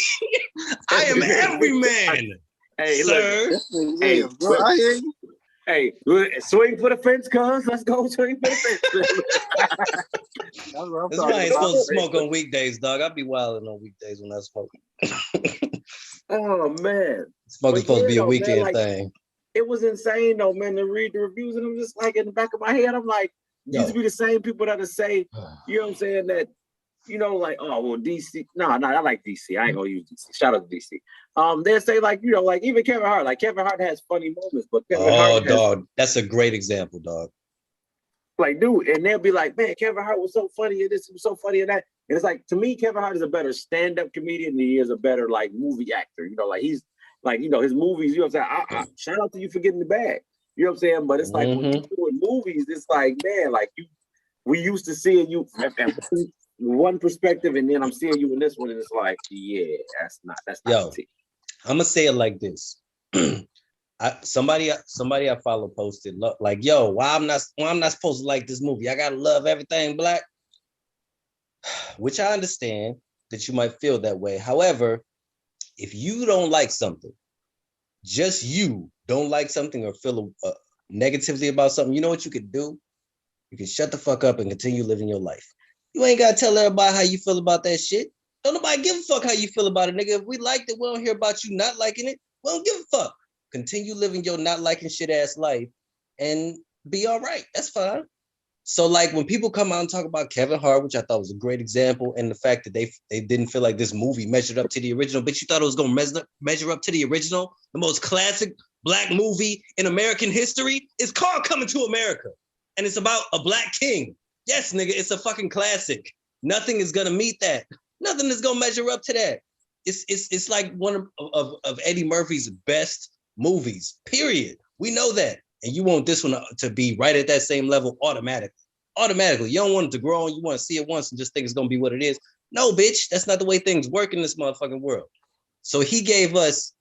I am every man. Hey, sir. look. Hey, Bro, I hear you. hey, swing for the fence, cuz. Let's go swing for the fence. That's what I'm That's why I talking ain't about. supposed to smoke on weekdays, dog. I be wilding on weekdays when I smoke. Oh man, Smoking's supposed to be a man, weekend like, thing. it was insane though, man. To read the reviews, and I'm just like in the back of my head, I'm like, used to be the same people that would say, you know what I'm saying, that, you know, like, oh well, DC. No, I like DC. I ain't gonna use DC. Shout out to DC. They say like, you know, like even Kevin Hart. Like Kevin Hart has funny moments, but Kevin Hart has, dog, that's a great example, dog. like, dude, and they'll be like, man, Kevin Hart was so funny, and this was so funny, and that. And it's like, to me, Kevin Hart is a better stand-up comedian than he is a better like movie actor. You know, like he's like, you know, his movies. You know what I'm saying? Shout out to you for getting the bag. You know what I'm saying? But it's like when you're doing movies, it's like, man, like we used to seeing you from one perspective, and then I'm seeing you in this one, and it's like, yeah, that's not Yo, the I'm gonna say it like this. Somebody I follow posted like, yo, why I'm not supposed to like this movie? I gotta love everything black. Which I understand that you might feel that way. However, if you don't like something, just you don't like something or feel negatively about something, you know what you could do? You can shut the fuck up and continue living your life. You ain't gotta tell everybody how you feel about that shit. Don't nobody give a fuck how you feel about it, nigga. If we liked it, we don't hear about you not liking it. We don't give a fuck. Continue living your not liking shit ass life and be all right. That's fine. So like when people come out and talk about Kevin Hart, which I thought was a great example, and the fact that they didn't feel like this movie measured up to the original, but you thought it was gonna measure up to the original, the most classic black movie in American history. It's called Coming to America, and it's about a black king. Yes, nigga, it's a fucking classic. Nothing is gonna meet that. Nothing is gonna measure up to that. It's like one of Eddie Murphy's best movies. Period. We know that. And you want this one to be right at that same level automatically. You don't want it to grow on. You want to see it once and just think it's going to be what it is. No, bitch, that's not the way things work in this motherfucking world. So he gave us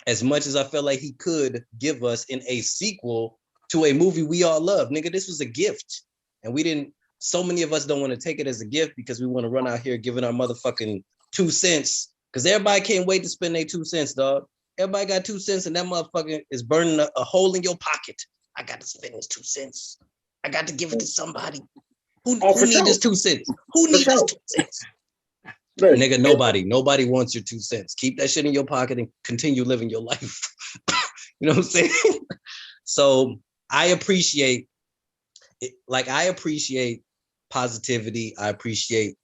as much as I felt like he could give us in a sequel to a movie we all love. Nigga, this was a gift. and we didn't. So many of us don't want to take it as a gift because we want to run out here giving our motherfucking 2 cents. Because everybody can't wait to spend their 2 cents, dog. Everybody got 2 cents, and that motherfucker is burning a hole in your pocket. I got to spend this 2 cents. I got to give it to somebody. Who need this 2 cents? Who needs this 2 cents? Nigga, nobody wants your 2 cents. Keep that shit in your pocket and continue living your life. You know what I'm saying? So I appreciate it. Like, I appreciate positivity. I appreciate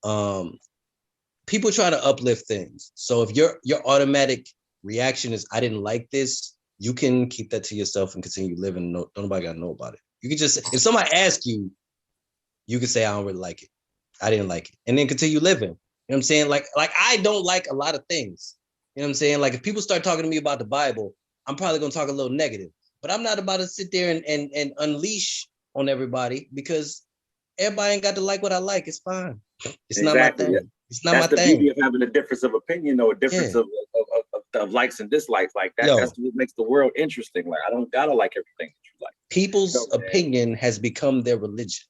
people try to uplift things. So if your automatic reaction is I didn't like this, you can keep that to yourself and continue living. Don't nobody gotta know about it. You can just, if somebody asks you, you can say I don't really like it. I didn't like it. And then continue living. You know what I'm saying? Like I don't like a lot of things. You know what I'm saying? Like if people start talking to me about the Bible, I'm probably gonna talk a little negative. But I'm not about to sit there and unleash on everybody because everybody ain't got to like what I like. It's fine. It's not my thing. It's not That's my the thing. beauty of having a difference of opinion or a difference of likes and dislikes like that. That's what makes the world interesting. Like I don't gotta like everything that you like. People's opinion has become their religion.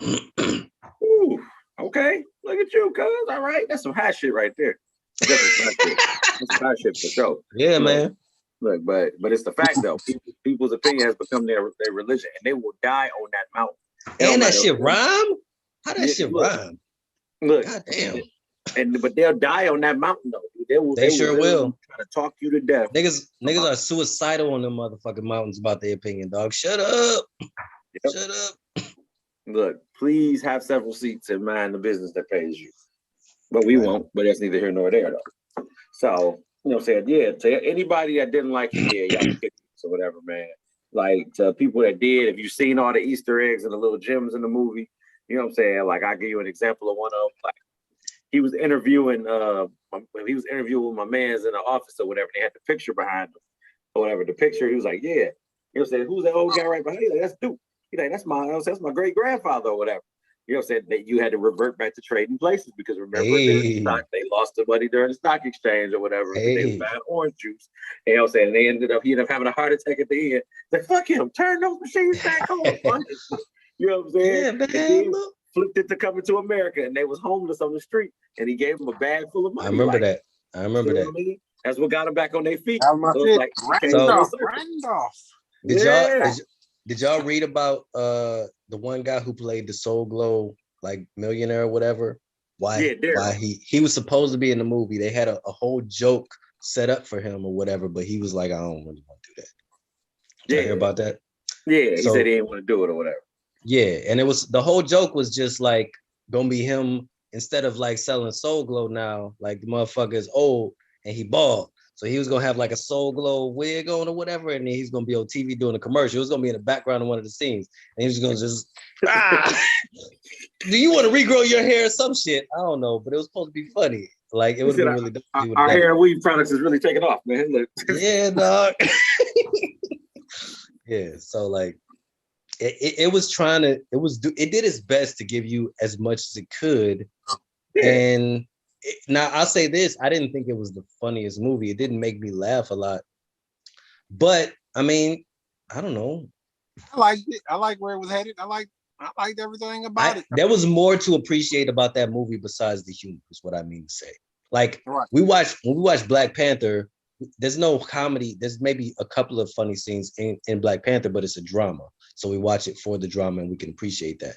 Ooh, okay. Look at you, cuz. All right. That's some high shit right there. That's some high shit for sure. Yeah, man. Look, but it's the fact though. People's opinion has become their religion, and they will die on that mountain. And that shit rhyme? How that shit rhyme? Look, God damn. But they'll die on that mountain though. They sure will. Try to talk you to death. Niggas are suicidal on them motherfucking mountains about their opinion, dog. Shut up. Yep. Shut up. Look, please have several seats and mind the business that pays you. But we won't. But that's neither here nor there though. So. You know what I'm saying? Yeah, to anybody that didn't like it, yeah, y'all kick or whatever, man. Like to people that did, if you've seen all the Easter eggs and the little gems in the movie, you know what I'm saying? Like I'll give you an example of one of them. Like he was interviewing with my man's in the office or whatever. They had the picture behind him or whatever. The picture, he was like, yeah. You know what I'm saying? Who's that old guy right behind you? Like, that's Duke. He's like, that's my great grandfather or whatever. You know what I'm saying? That you had to revert back to trading places because remember they lost the money during the stock exchange or whatever. They were buying orange juice. You know what I'm saying? And he ended up having a heart attack at the end. Like, fuck him, turn those machines back on. You know what I'm saying? Yeah, man, flipped it to Coming to America and they was homeless on the street and he gave them a bag full of money. I remember that. What I mean? That's what got them back on their feet. Randolph. Did y'all read about the one guy who played the Soul Glow like millionaire or whatever? Why he was supposed to be in the movie. They had a whole joke set up for him or whatever, but he was like, I don't really want to do that. Did you hear about that? Yeah, he said he didn't want to do it or whatever. Yeah, and it was the whole joke was just like gonna be him instead of like selling Soul Glow now, like the motherfucker is old and he bald. So he was gonna have like a Soul Glow wig on or whatever, and then he's gonna be on TV doing a commercial. It was gonna be in the background of one of the scenes, and he was gonna do you want to regrow your hair or some shit? I don't know, but it was supposed to be funny. Like it would have been really dope. Our hair and weave products is really taking off, man. Look. Yeah, dog. Yeah, so like it did its best to give you as much as it could, and. Now I'll say this: I didn't think it was the funniest movie. It didn't make me laugh a lot, but I mean, I don't know. I liked it. I like where it was headed. I liked everything about it. There was more to appreciate about that movie besides the humor. Is what I mean to say. Like when we watched Black Panther, there's no comedy. There's maybe a couple of funny scenes in Black Panther, but it's a drama. So we watch it for the drama, and we can appreciate that.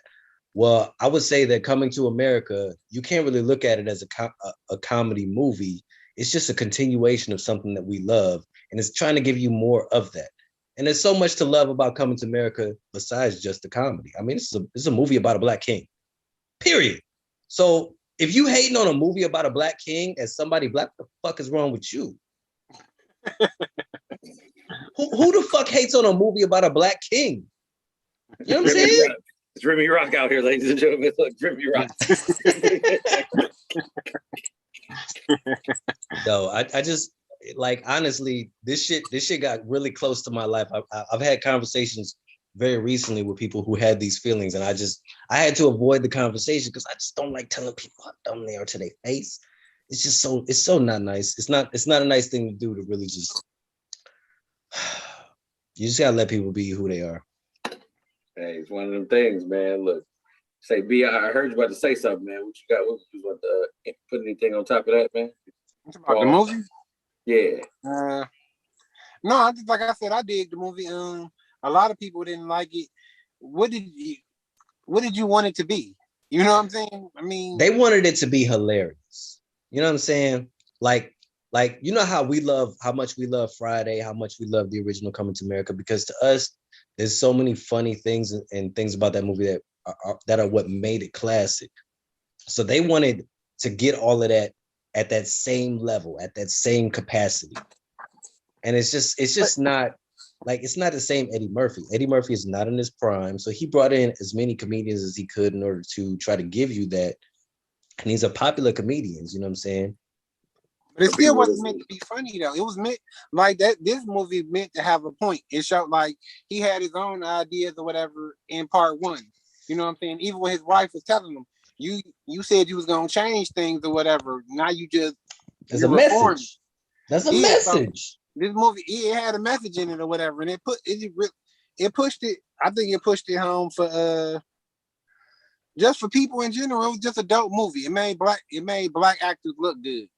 Well, I would say that Coming to America, you can't really look at it as a comedy movie. It's just a continuation of something that we love, and it's trying to give you more of that. And there's so much to love about Coming to America besides just the comedy. I mean, it's a movie about a Black king, period. So if you hating on a movie about a Black king as somebody Black, what the fuck is wrong with you? Who the fuck hates on a movie about a Black king? You know what I'm saying? It's Remy Rock out here, ladies and gentlemen. Look, Remy Rock. No, I just like honestly, this shit got really close to my life. I've had conversations very recently with people who had these feelings, and I had to avoid the conversation because I just don't like telling people how dumb they are to their face. It's just so not nice. It's not a nice thing to do to really just. You just gotta let people be who they are. Hey, it's one of them things, man. Look, say B, I heard you about to say something, man. What you got? What you want to put anything on top of that, man? About the movie? Yeah. No, I just like I said, I dig the movie. A lot of people didn't like it. What did you want it to be? You know what I'm saying? I mean, they wanted it to be hilarious. You know what I'm saying? Like you know how much we love Friday, how much we love the original Coming to America, because to us, there's so many funny things and things about that movie that are what made it classic. So they wanted to get all of that at that same level, at that same capacity. And it's just not like, it's not the same Eddie Murphy. Eddie Murphy is not in his prime. So he brought in as many comedians as he could in order to try to give you that. And these are popular comedians, you know what I'm saying? But it still wasn't meant to be funny though. It was meant like that. This movie meant to have a point. It showed like he had his own ideas or whatever in part one. You know what I'm saying? Even when his wife was telling him, you said you was gonna change things or whatever. Now you just there's a message. That's a message. So this movie, it had a message in it or whatever, and it pushed it. I think it pushed it home for just for people in general. It was just a dope movie. It made black actors look good.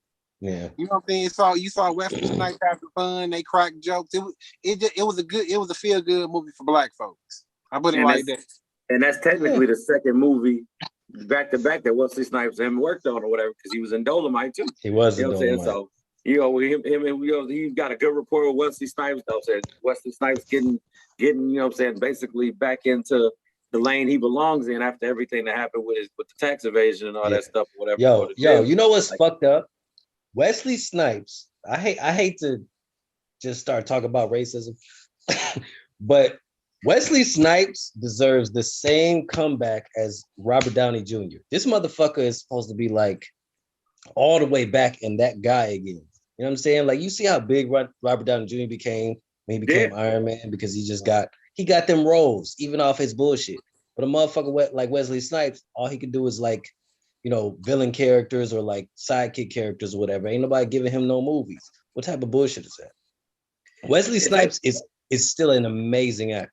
Yeah, you know what I'm saying. You saw Wesley Snipes having fun. They cracked jokes. It was a feel good movie for black folks. I put it like that. And that's technically the second movie back to back that Wesley Snipes and him worked on or whatever, because he was in Dolomite too. He was in Dolomite. So he got a good rapport with Wesley Snipes. Wesley Snipes getting basically back into the lane he belongs in after everything that happened with the tax evasion and all that stuff, whatever. Yo, you know what's fucked up? Wesley Snipes. I hate to just start talking about racism, but Wesley Snipes deserves the same comeback as Robert Downey Jr. This motherfucker is supposed to be like all the way back in that guy again. You know what I'm saying? Like, you see how big Robert Downey Jr. became when he became Iron Man, because he got them roles even off his bullshit. But a motherfucker like Wesley Snipes, all he could do is like, you know, villain characters or like sidekick characters or whatever. Ain't nobody giving him no movies. What type of bullshit is that? Wesley Snipes is still an amazing actor.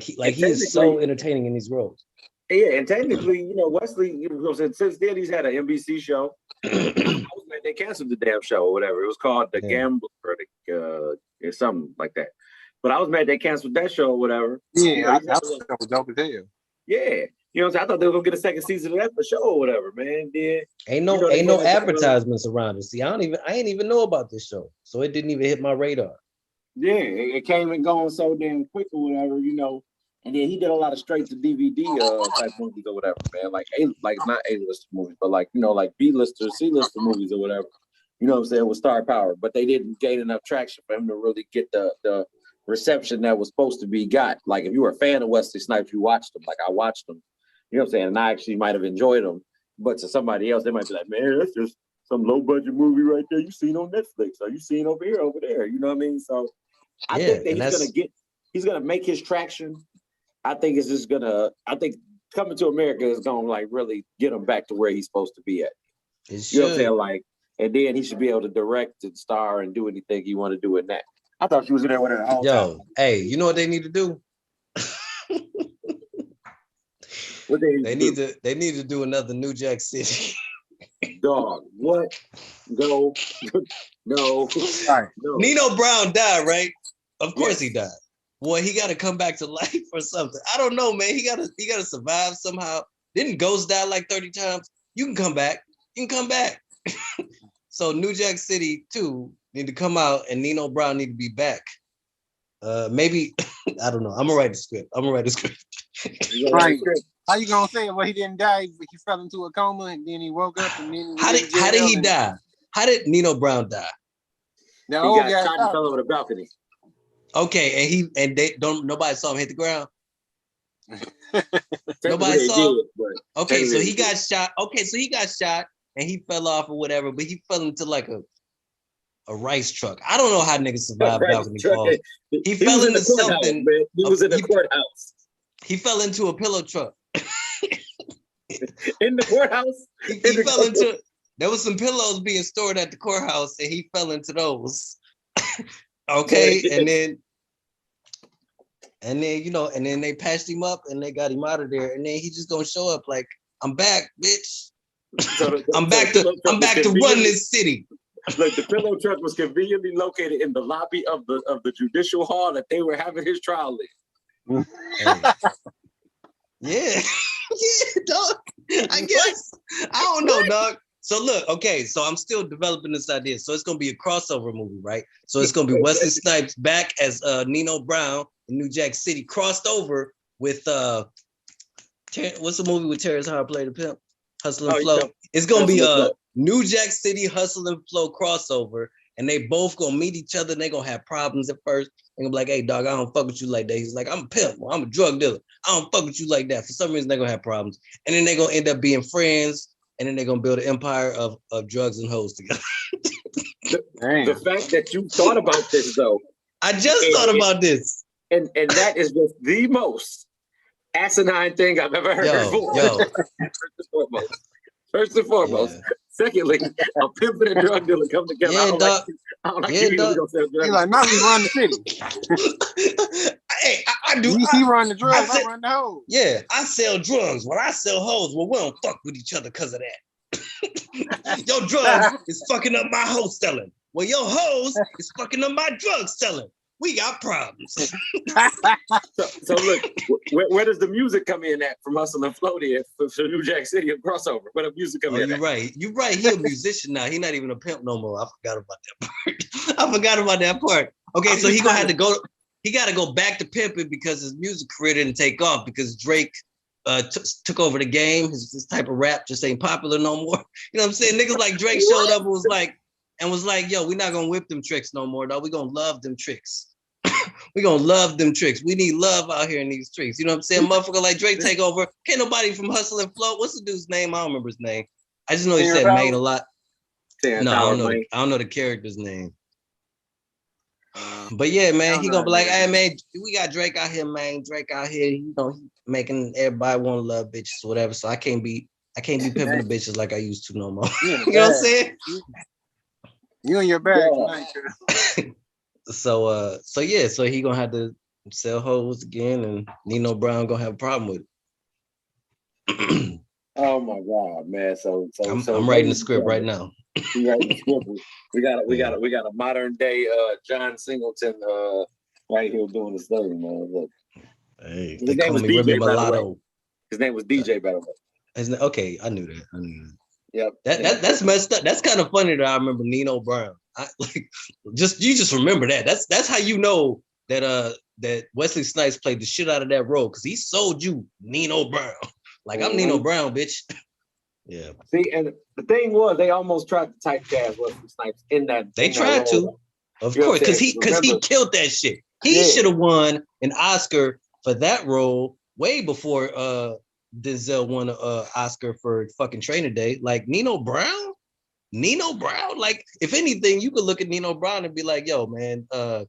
He is so entertaining in these roles. Yeah, and technically, Wesley, since then he's had an NBC show. They canceled the damn show or whatever. It was called The Gambler or something like that. But I was mad they canceled that show or whatever. Yeah, that was dope as hell. Yeah. I thought they were gonna get a second season of that for show or whatever, man. Yeah. Ain't no advertisements around it. See, I ain't even know about this show. So it didn't even hit my radar. Yeah, it came and gone so damn quick or whatever, And then he did a lot of straight to DVD type movies or whatever, man. Like not A-list movies, but like B-lister, C-lister movies or whatever. You know what I'm saying, with star power. But they didn't gain enough traction for him to really get the reception that was supposed to be got. Like, if you were a fan of Wesley Snipes, you watched him. Like, I watched him. You know what I'm saying? And I actually might have enjoyed him. But to somebody else, they might be like, man, that's just some low-budget movie right there you seen on Netflix, or you seen over here, over there. You know what I mean? So I think that he's gonna make his traction. I think Coming to America is gonna like really get him back to where he's supposed to be at. You know what I'm saying? Like, and then he should be able to direct and star and do anything he want to do in that. I thought she was in there with her the whole time. Hey, you know what they need to do? What they need to do another New Jack City. Dog, what? No. Right. No. Nino Brown died, right? Of course he died. Boy, he got to come back to life or something. I don't know, man. He gotta survive somehow. Didn't Ghost die like 30 times? You can come back. So New Jack City 2 need to come out, and Nino Brown need to be back. Maybe I don't know. I'm gonna write the script. Right. How you gonna say it? Well, he didn't die, but he fell into a coma and then he woke up and then how did he die? How did Nino Brown die? He got shot and fell over the balcony. Okay, and nobody saw him hit the ground. Nobody saw him. Okay, so he got shot. Okay, so he got shot and he fell off or whatever, but he fell into like a rice truck. I don't know how niggas survive balcony falls. He fell into something. Man. He was in the courthouse. He fell into a pillow truck. In the courthouse? He fell into. There was some pillows being stored at the courthouse, and he fell into those. Okay, and And then, and then they patched him up and they got him out of there. And then he just gonna show up like, I'm back, bitch. I'm back to run this city. Look, the pillow truck was conveniently located in the lobby of the judicial hall that they were having his trial in. Hey. Yeah. Yeah, dog. I guess. I don't know, dog. So look, okay, so I'm still developing this idea. So it's gonna be a crossover movie, right? So it's gonna be Wesley Snipes back as Nino Brown in New Jack City, crossed over with what's the movie with Terrence Howard played the pimp? Hustle and Flow. It's gonna be a New Jack City Hustle and Flow crossover, and they both gonna meet each other and they gonna have problems at first. They're gonna be like, hey dog, I don't fuck with you like that. He's like, I'm a pimp, or I'm a drug dealer. I don't fuck with you like that. For some reason, they're gonna have problems. And then they're gonna end up being friends, and then they're gonna build an empire of drugs and hoes together. The fact that you thought about this though. I just thought about this. And that is just the most asinine thing I've ever heard. First and foremost. Yeah. Secondly, a pimp and a drug dealer come together. Yeah, dog. He's like, now we run the city. Hey, I do. He run the drugs, I run the hoes. Yeah, I sell drugs. When I sell hoes, well, we don't fuck with each other because of that. Your drugs is fucking up my hoe selling. Well, your hoes is fucking up my drug selling. We got problems. so look, where does the music come in at from Hustle and Flow there for New Jack City and crossover? Where the music come in? You're right. You're right. He a musician now. He not even a pimp no more. I forgot about that part. Okay, so he gonna have to go. He got to go back to pimping because his music career didn't take off because Drake took over the game. His type of rap just ain't popular no more. You know what I'm saying? Niggas like Drake showed up and was like, yo, we're not gonna whip them tricks no more, dog. We gonna love them tricks. We gonna love them tricks. We need love out here in these streets. You know what I'm saying? Motherfucker like Drake take over. Can't nobody from Hustle and Flow. What's the dude's name? I don't remember his name. I just know he said Maine a lot. No, I don't know the character's name. But yeah, man, he gonna be like, hey man, we got Drake out here, man. Drake out here, he making everybody want to love bitches or whatever. So I can't be pimping the bitches like I used to no more. You know what I'm saying? You and your bag tonight. So he gonna have to sell hoes again, and Nino Brown gonna have a problem with it. Oh my god, man! So I'm writing the script right now. We writing the script. We got a modern day John Singleton right here doing this thing, man. Look. Hey, they call me Remy Mulatto. His name was DJ, by the way. Okay, I knew that. Yep. That's messed up. That's kind of funny that I remember Nino Brown. You just remember that. That's how you know that that Wesley Snipes played the shit out of that role because he sold you Nino Brown. Like I'm Nino Brown, bitch. Yeah. See, and the thing was, they almost tried to typecast Wesley Snipes in that. They tried to, of course, because he killed that shit. He should have won an Oscar for that role way before Denzel won an Oscar for fucking Training Day. Like Nino Brown. Like if anything, you could look at Nino Brown and be like, "Yo, man, the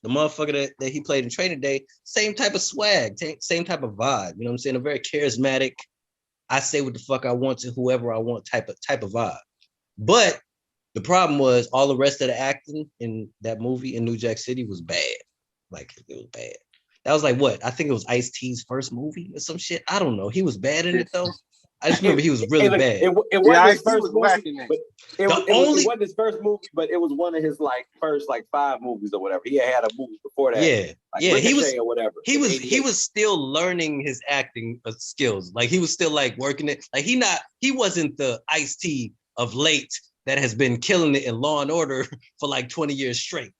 motherfucker that he played in Training Day, same type of swag, same type of vibe. You know what I'm saying? A very charismatic. I say what the fuck I want to whoever I want type of vibe. But the problem was all the rest of the acting in that movie in New Jack City was bad. Like it was bad. That was like what? I think it was Ice-T's first movie or some shit. I don't know. He was bad in it though. I just remember he was really bad. It wasn't his first movie, but it wasn't his first movie, but it was one of his first 5 movies or whatever. He had a movie before that. Yeah, he was or whatever. He was still learning his acting skills. Like he was still working it. Like he wasn't the Ice-T of late that has been killing it in Law and Order for 20 years straight.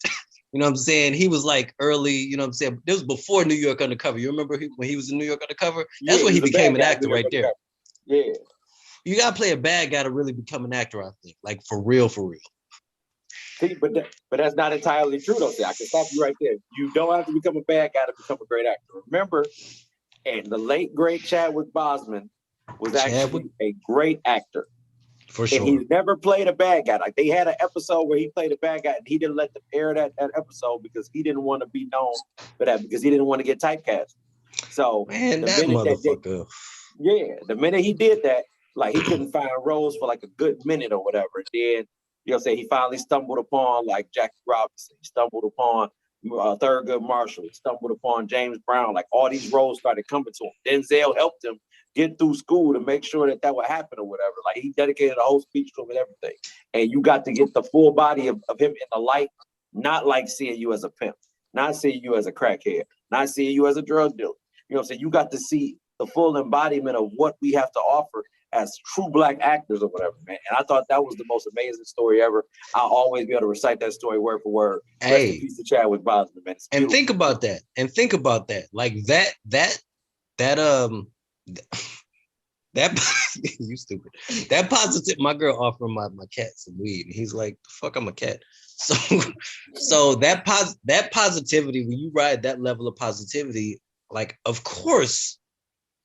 You know what I'm saying? He was early, you know what I'm saying? This was before New York Undercover. You remember when he was in New York Undercover? That's when he became an actor right there. Yeah. You gotta play a bad guy to really become an actor, I think. For real. See, but that's not entirely true though. See, I can stop you right there. You don't have to become a bad guy to become a great actor. Remember, and the late great Chadwick Boseman was actually a great actor. For sure. And he never played a bad guy. They had an episode where he played a bad guy and he didn't let them air that episode because he didn't want to be known for that, because he didn't want to get typecast. So man, that motherfucker. The minute he did that, he couldn't find roles for a good minute or whatever. And then, he finally stumbled upon Jackie Robinson. He stumbled upon Thurgood Marshall. He stumbled upon James Brown. Like all these roles started coming to him. Denzel helped him get through school to make sure that would happen or whatever. Like he dedicated a whole speech to him and everything. And you got to get the full body of him in the light, not like seeing you as a pimp, not seeing you as a crackhead, not seeing you as a drug dealer. You know what I'm saying? You got to see the full embodiment of what we have to offer as true Black actors or whatever, man. And I thought that was the most amazing story ever. I'll always be able to recite that story word for word. Hey, rest in peace to Chadwick Boseman, man. And think about that. Like that you stupid. That positive, my girl offered my cat some weed, and he's like, "The fuck, I'm a cat." So that positivity, when you ride that level of positivity, like of course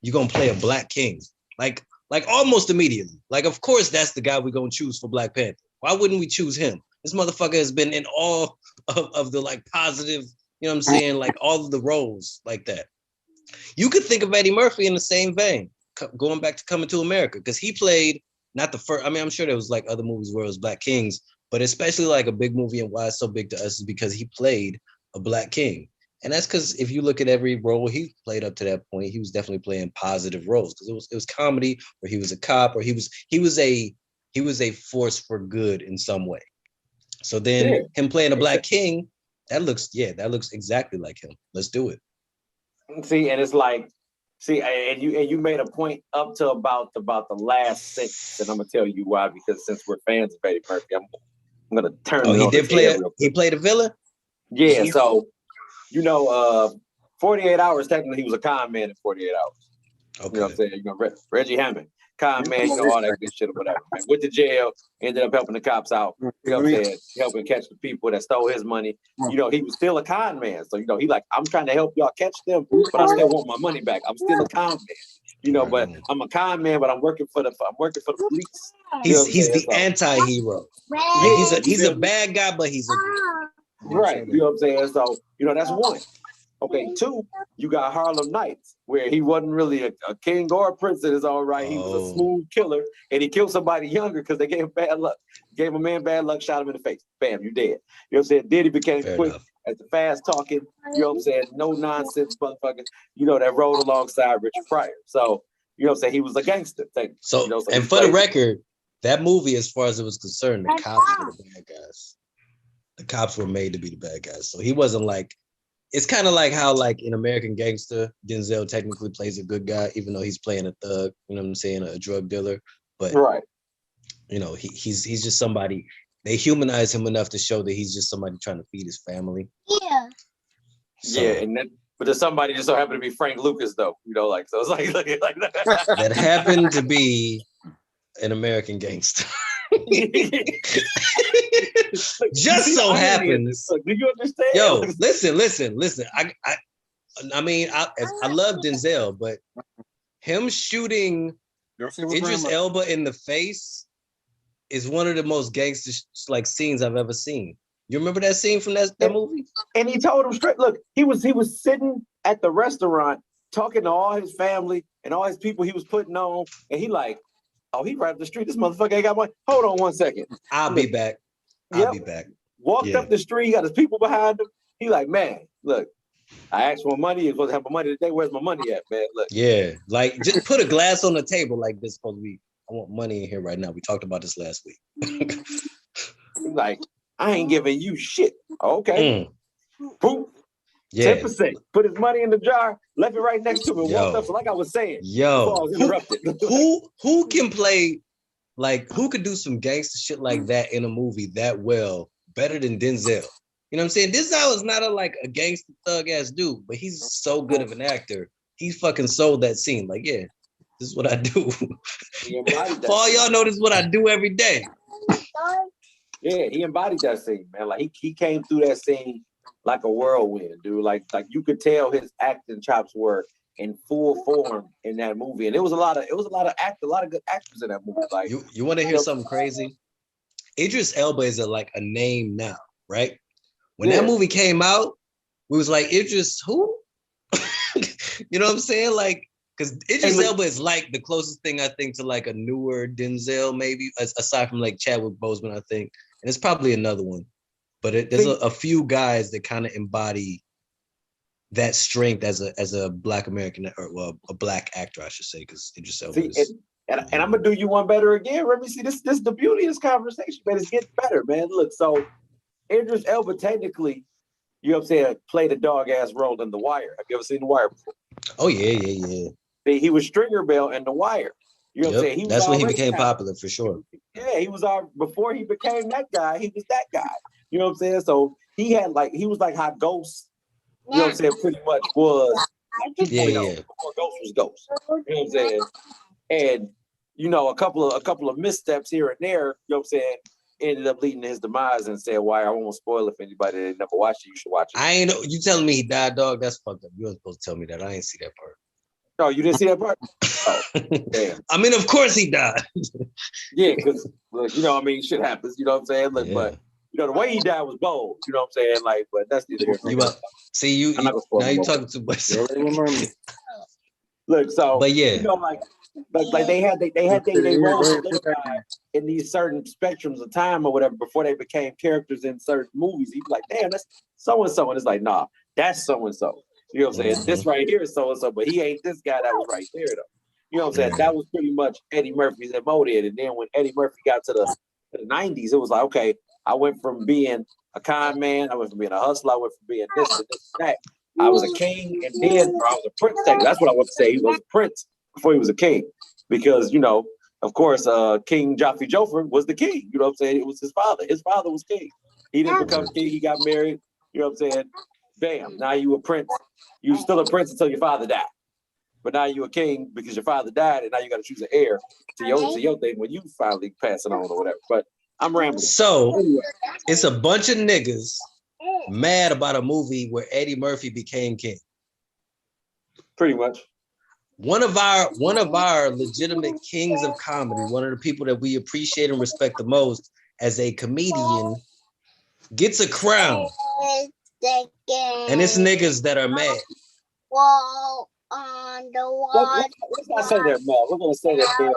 you're gonna play a Black king, like almost immediately. Like of course that's the guy we're gonna choose for Black Panther. Why wouldn't we choose him? This motherfucker has been in all of the like positive, you know what I'm saying, like all of the roles like that. You could think of Eddie Murphy in the same vein, going back to Coming to America, because he played not the first. I mean, I'm sure there was like other movies where it was Black kings, but especially like a big movie and why it's so big to us is because he played a Black king. And that's because if you look at every role he played up to that point, he was definitely playing positive roles, because it was comedy, or he was a cop, or he was a force for good in some way. So then him playing a Black king, that looks exactly like him. Let's do it. See, and it's like, and you made a point up to about the last six, and I'm gonna tell you why, because since we're fans of Eddie Murphy, I'm gonna turn. Oh, he did play. He played a villain. Yeah, so 48 hours. Technically, he was a con man in 48 hours. Okay. You know what I'm saying? Reggie Hammond, con man, all that good shit or whatever. Man. Went to jail, ended up helping the cops out. You know what I'm saying? Helping catch the people that stole his money. He was still a con man. So he like, I'm trying to help y'all catch them, but I still want my money back. I'm still a con man. But I'm a con man, but I'm working for the police. He's the anti-hero. Like he's a bad guy, but he's a right. You know what I'm saying? So that's one. Okay, two, you got Harlem Nights, where he wasn't really a king or a prince in his own right. He was a smooth killer, and he killed somebody younger because they gave him bad luck. Gave a man bad luck, shot him in the face. Bam, you dead. You know what I'm saying? Then he became quick as the fast talking, you know what I'm saying? No nonsense motherfucker, that rode alongside Richard Pryor. So, you know what I'm saying? He was a gangster. So and for the record, that movie, as far as it was concerned, the cops were the bad guys. The cops were made to be the bad guys. So he wasn't like, it's kind of like how like in American Gangster, Denzel technically plays a good guy, even though he's playing a thug, you know what I'm saying, a drug dealer. But he's just somebody, they humanize him enough to show that he's just somebody trying to feed his family. Yeah. So, but there's somebody just so happened to be Frank Lucas though, so it's like that. That happened to be an American Gangster. Just so happens. Do you understand? Yo, listen. I mean, I love Denzel, but him shooting Idris Elba in the face is one of the most gangster like scenes I've ever seen. You remember that scene from that movie? And he told him straight. Look, he was sitting at the restaurant talking to all his family and all his people he was putting on, and he like, oh, he right up the street. This motherfucker ain't got money. Hold on one second. I'll be back. I'll be back. Walked up the street. He got his people behind him. He like, man, look, I asked for money. You're supposed to have my money today. Where's my money at, man? Look. Yeah, like just put a glass on the table like this supposed to be. I want money in here right now. We talked about this last week. He's like, I ain't giving you shit. Okay. Boop. Yeah. 10%. Put his money in the jar, left it right next to him, and walked up. So like I was saying, before I was interrupted. Who can play, like, who could do some gangster shit like that in a movie that well, better than Denzel? You know what I'm saying? Denzel is not a gangster thug ass dude, but he's so good of an actor. He fucking sold that scene. Like, yeah, this is what I do. For all y'all know, this is what I do every day. Yeah, he embodied that scene, man. Like he came through that scene like a whirlwind, dude. Like you could tell his acting chops were in full form in that movie, and it was a lot of good actors in that movie. Like you want to hear something crazy? Idris Elba is a name now, right? When that movie came out, we was like, Idris who? You know what I'm saying? Like, because Idris Elba is like the closest thing I think to like a newer Denzel, maybe aside from like Chadwick Boseman, I think, and it's probably another one. but there's a few guys that kind of embody that strength as a Black American, or well, a Black actor, I should say, because Idris Elba is. And I'm gonna do you one better again. Let me see this. This is the beauty of this conversation, man. It's getting better, man. Look, so Idris Elba technically, you know what I'm saying, played a dog ass role in The Wire. Have you ever seen The Wire before? Oh yeah. He was Stringer Bell in The Wire. You know what I'm saying? That's when he became popular for sure. Yeah, he was before he became that guy. He was that guy. You know what I'm saying? So he was like how Ghost. You know what I'm saying? Pretty much was. Yeah. Before Ghost was Ghost. You know what I'm saying? And you know, a couple of missteps here and there, you know what I'm saying, ended up leading to his demise. And said, "Why? I won't spoil it for anybody that never watched it. You should watch it." I ain't know. You telling me he died, dog? That's fucked up. You weren't supposed to tell me that. I ain't see that part. No, you didn't see that part? Oh, damn. I mean, of course he died. Yeah, because you know, I mean, shit happens. You know what I'm saying? Look, but you know, the way he died was bold. You know what I'm saying? Like, but that's neither here nor there. See, you now you talking too much. Look, so but yeah, you know, like they had they roles in these certain spectrums of time or whatever before they became characters in certain movies. He'd be like, "Damn, that's so and so," and it's like, "Nah, that's so and so." You know what I'm saying? This right here is so and so, but he ain't this guy that was right there though. You know what I'm saying? That was pretty much Eddie Murphy's MO then. And then when Eddie Murphy got to the 90s, it was like, okay, I went from being a con man, I went from being a hustler, I went from being this and this and that. I was a king, and then I was a prince. That's what I want to say. He was a prince before he was a king, because you know, of course, King Joffrey Joffrey was the king. You know what I'm saying? It was his father. His father was king. He didn't become king. He got married. You know what I'm saying? Bam! Now you a prince. You still a prince until your father died, but now you a king because your father died, and now you got to choose an heir to your thing when you finally pass it on or whatever. But I'm rambling. So it's a bunch of niggas mad about a movie where Eddie Murphy became king. Pretty much. One of our legitimate kings of comedy, one of the people that we appreciate and respect the most as a comedian, gets a crown. And it's niggas that are mad. Let's not say they're mad. We're gonna say that they're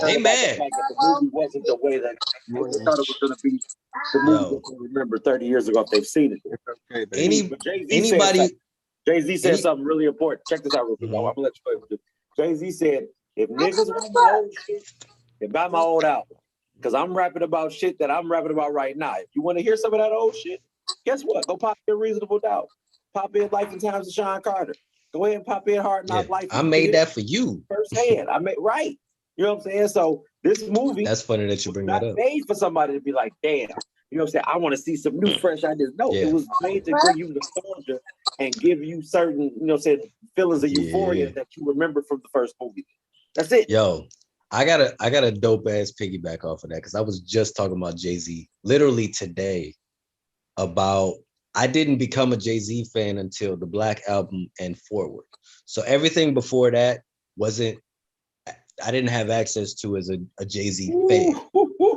they mad. Like the movie wasn't the way that they thought it was gonna be. The movie that they remember 30 years ago if they've seen it. Jay-Z said something really important. Check this out real quick. I'm gonna let you play with it. Jay-Z said, if niggas want my old shit, then buy my old album. Because I'm rapping about shit that I'm rapping about right now. If you want to hear some of that old shit, guess what? Go pop in Reasonable Doubt. Pop in Life and Times of Sean Carter. Go ahead and pop in Hard Knock Life. I made that for you. Firsthand. Right. You know what I'm saying? So this movie, that's funny that you bring that up. Made for somebody to be like, damn. You know what I'm saying? I want to see some new, fresh ideas. No, it was made to bring you nostalgia and give you certain, you know what I'm saying, feelings of euphoria that you remember from the first movie. That's it. Yo, I got a dope ass piggyback off of that because I was just talking about Jay-Z literally today about I didn't become a Jay-Z fan until the Black Album and forward. So everything before that I didn't have access to as a Jay-Z fan.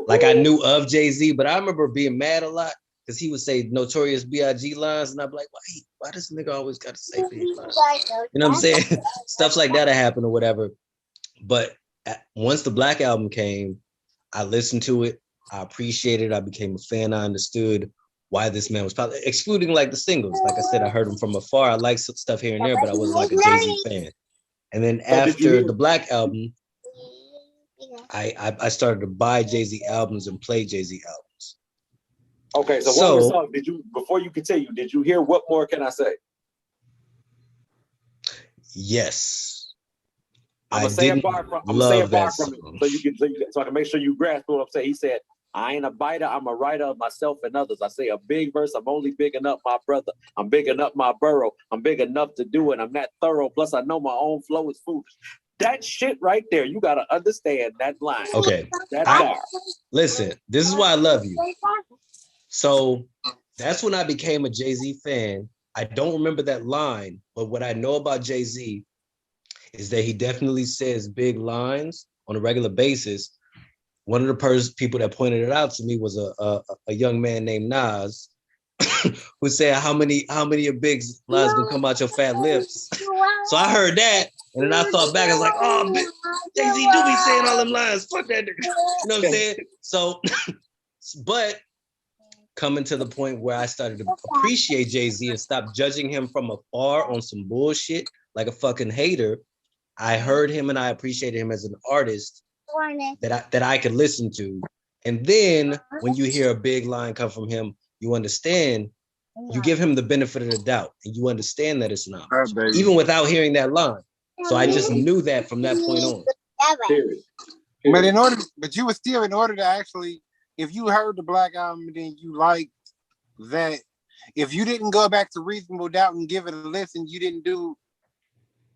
Like I knew of Jay-Z, but I remember being mad a lot because he would say Notorious B.I.G. lines, and I'd be like, why does nigga always got to say these lines? You know what I'm saying? Stuff like that happened or whatever. But once the Black Album came, I listened to it. I appreciated it. I became a fan. I understood why this man was popular, excluding like the singles. Like I said, I heard him from afar. I liked some stuff here and there, but I wasn't like a Jay-Z fan. And then after the Black Album, I started to buy Jay-Z albums and play Jay-Z albums. Okay, so one more song. Before you continue, did you hear What More Can I Say? Yes. I'm gonna say a bar from it so I can make sure you grasp what I'm saying. He said, I ain't a biter, I'm a writer of myself and others. I say a big verse, I'm only bigging up my brother. I'm bigging up my borough. I'm big enough to do it. I'm that thorough. Plus, I know my own flow is foolish. That shit right there, you gotta understand that line. Okay. Listen, this is why I love you. So that's when I became a Jay-Z fan. I don't remember that line, but what I know about Jay-Z is that he definitely says big lines on a regular basis. One of the people that pointed it out to me was a young man named Nas, who said, how many of big lines gonna come out your fat lips? So I heard that, and then I thought back, I was like, oh, Jay-Z do be saying all them lines. Fuck that nigga. You know what I'm saying? So, but coming to the point where I started to appreciate Jay-Z and stop judging him from afar on some bullshit like a fucking hater. I heard him and I appreciated him as an artist that I could listen to. And then when you hear a big line come from him, you understand, you give him the benefit of the doubt and you understand that it's not, even without hearing that line. So I just knew that from that point on. Period. But you were still, in order to actually, if you heard the Black Album and then you liked that, if you didn't go back to Reasonable Doubt and give it a listen, you didn't do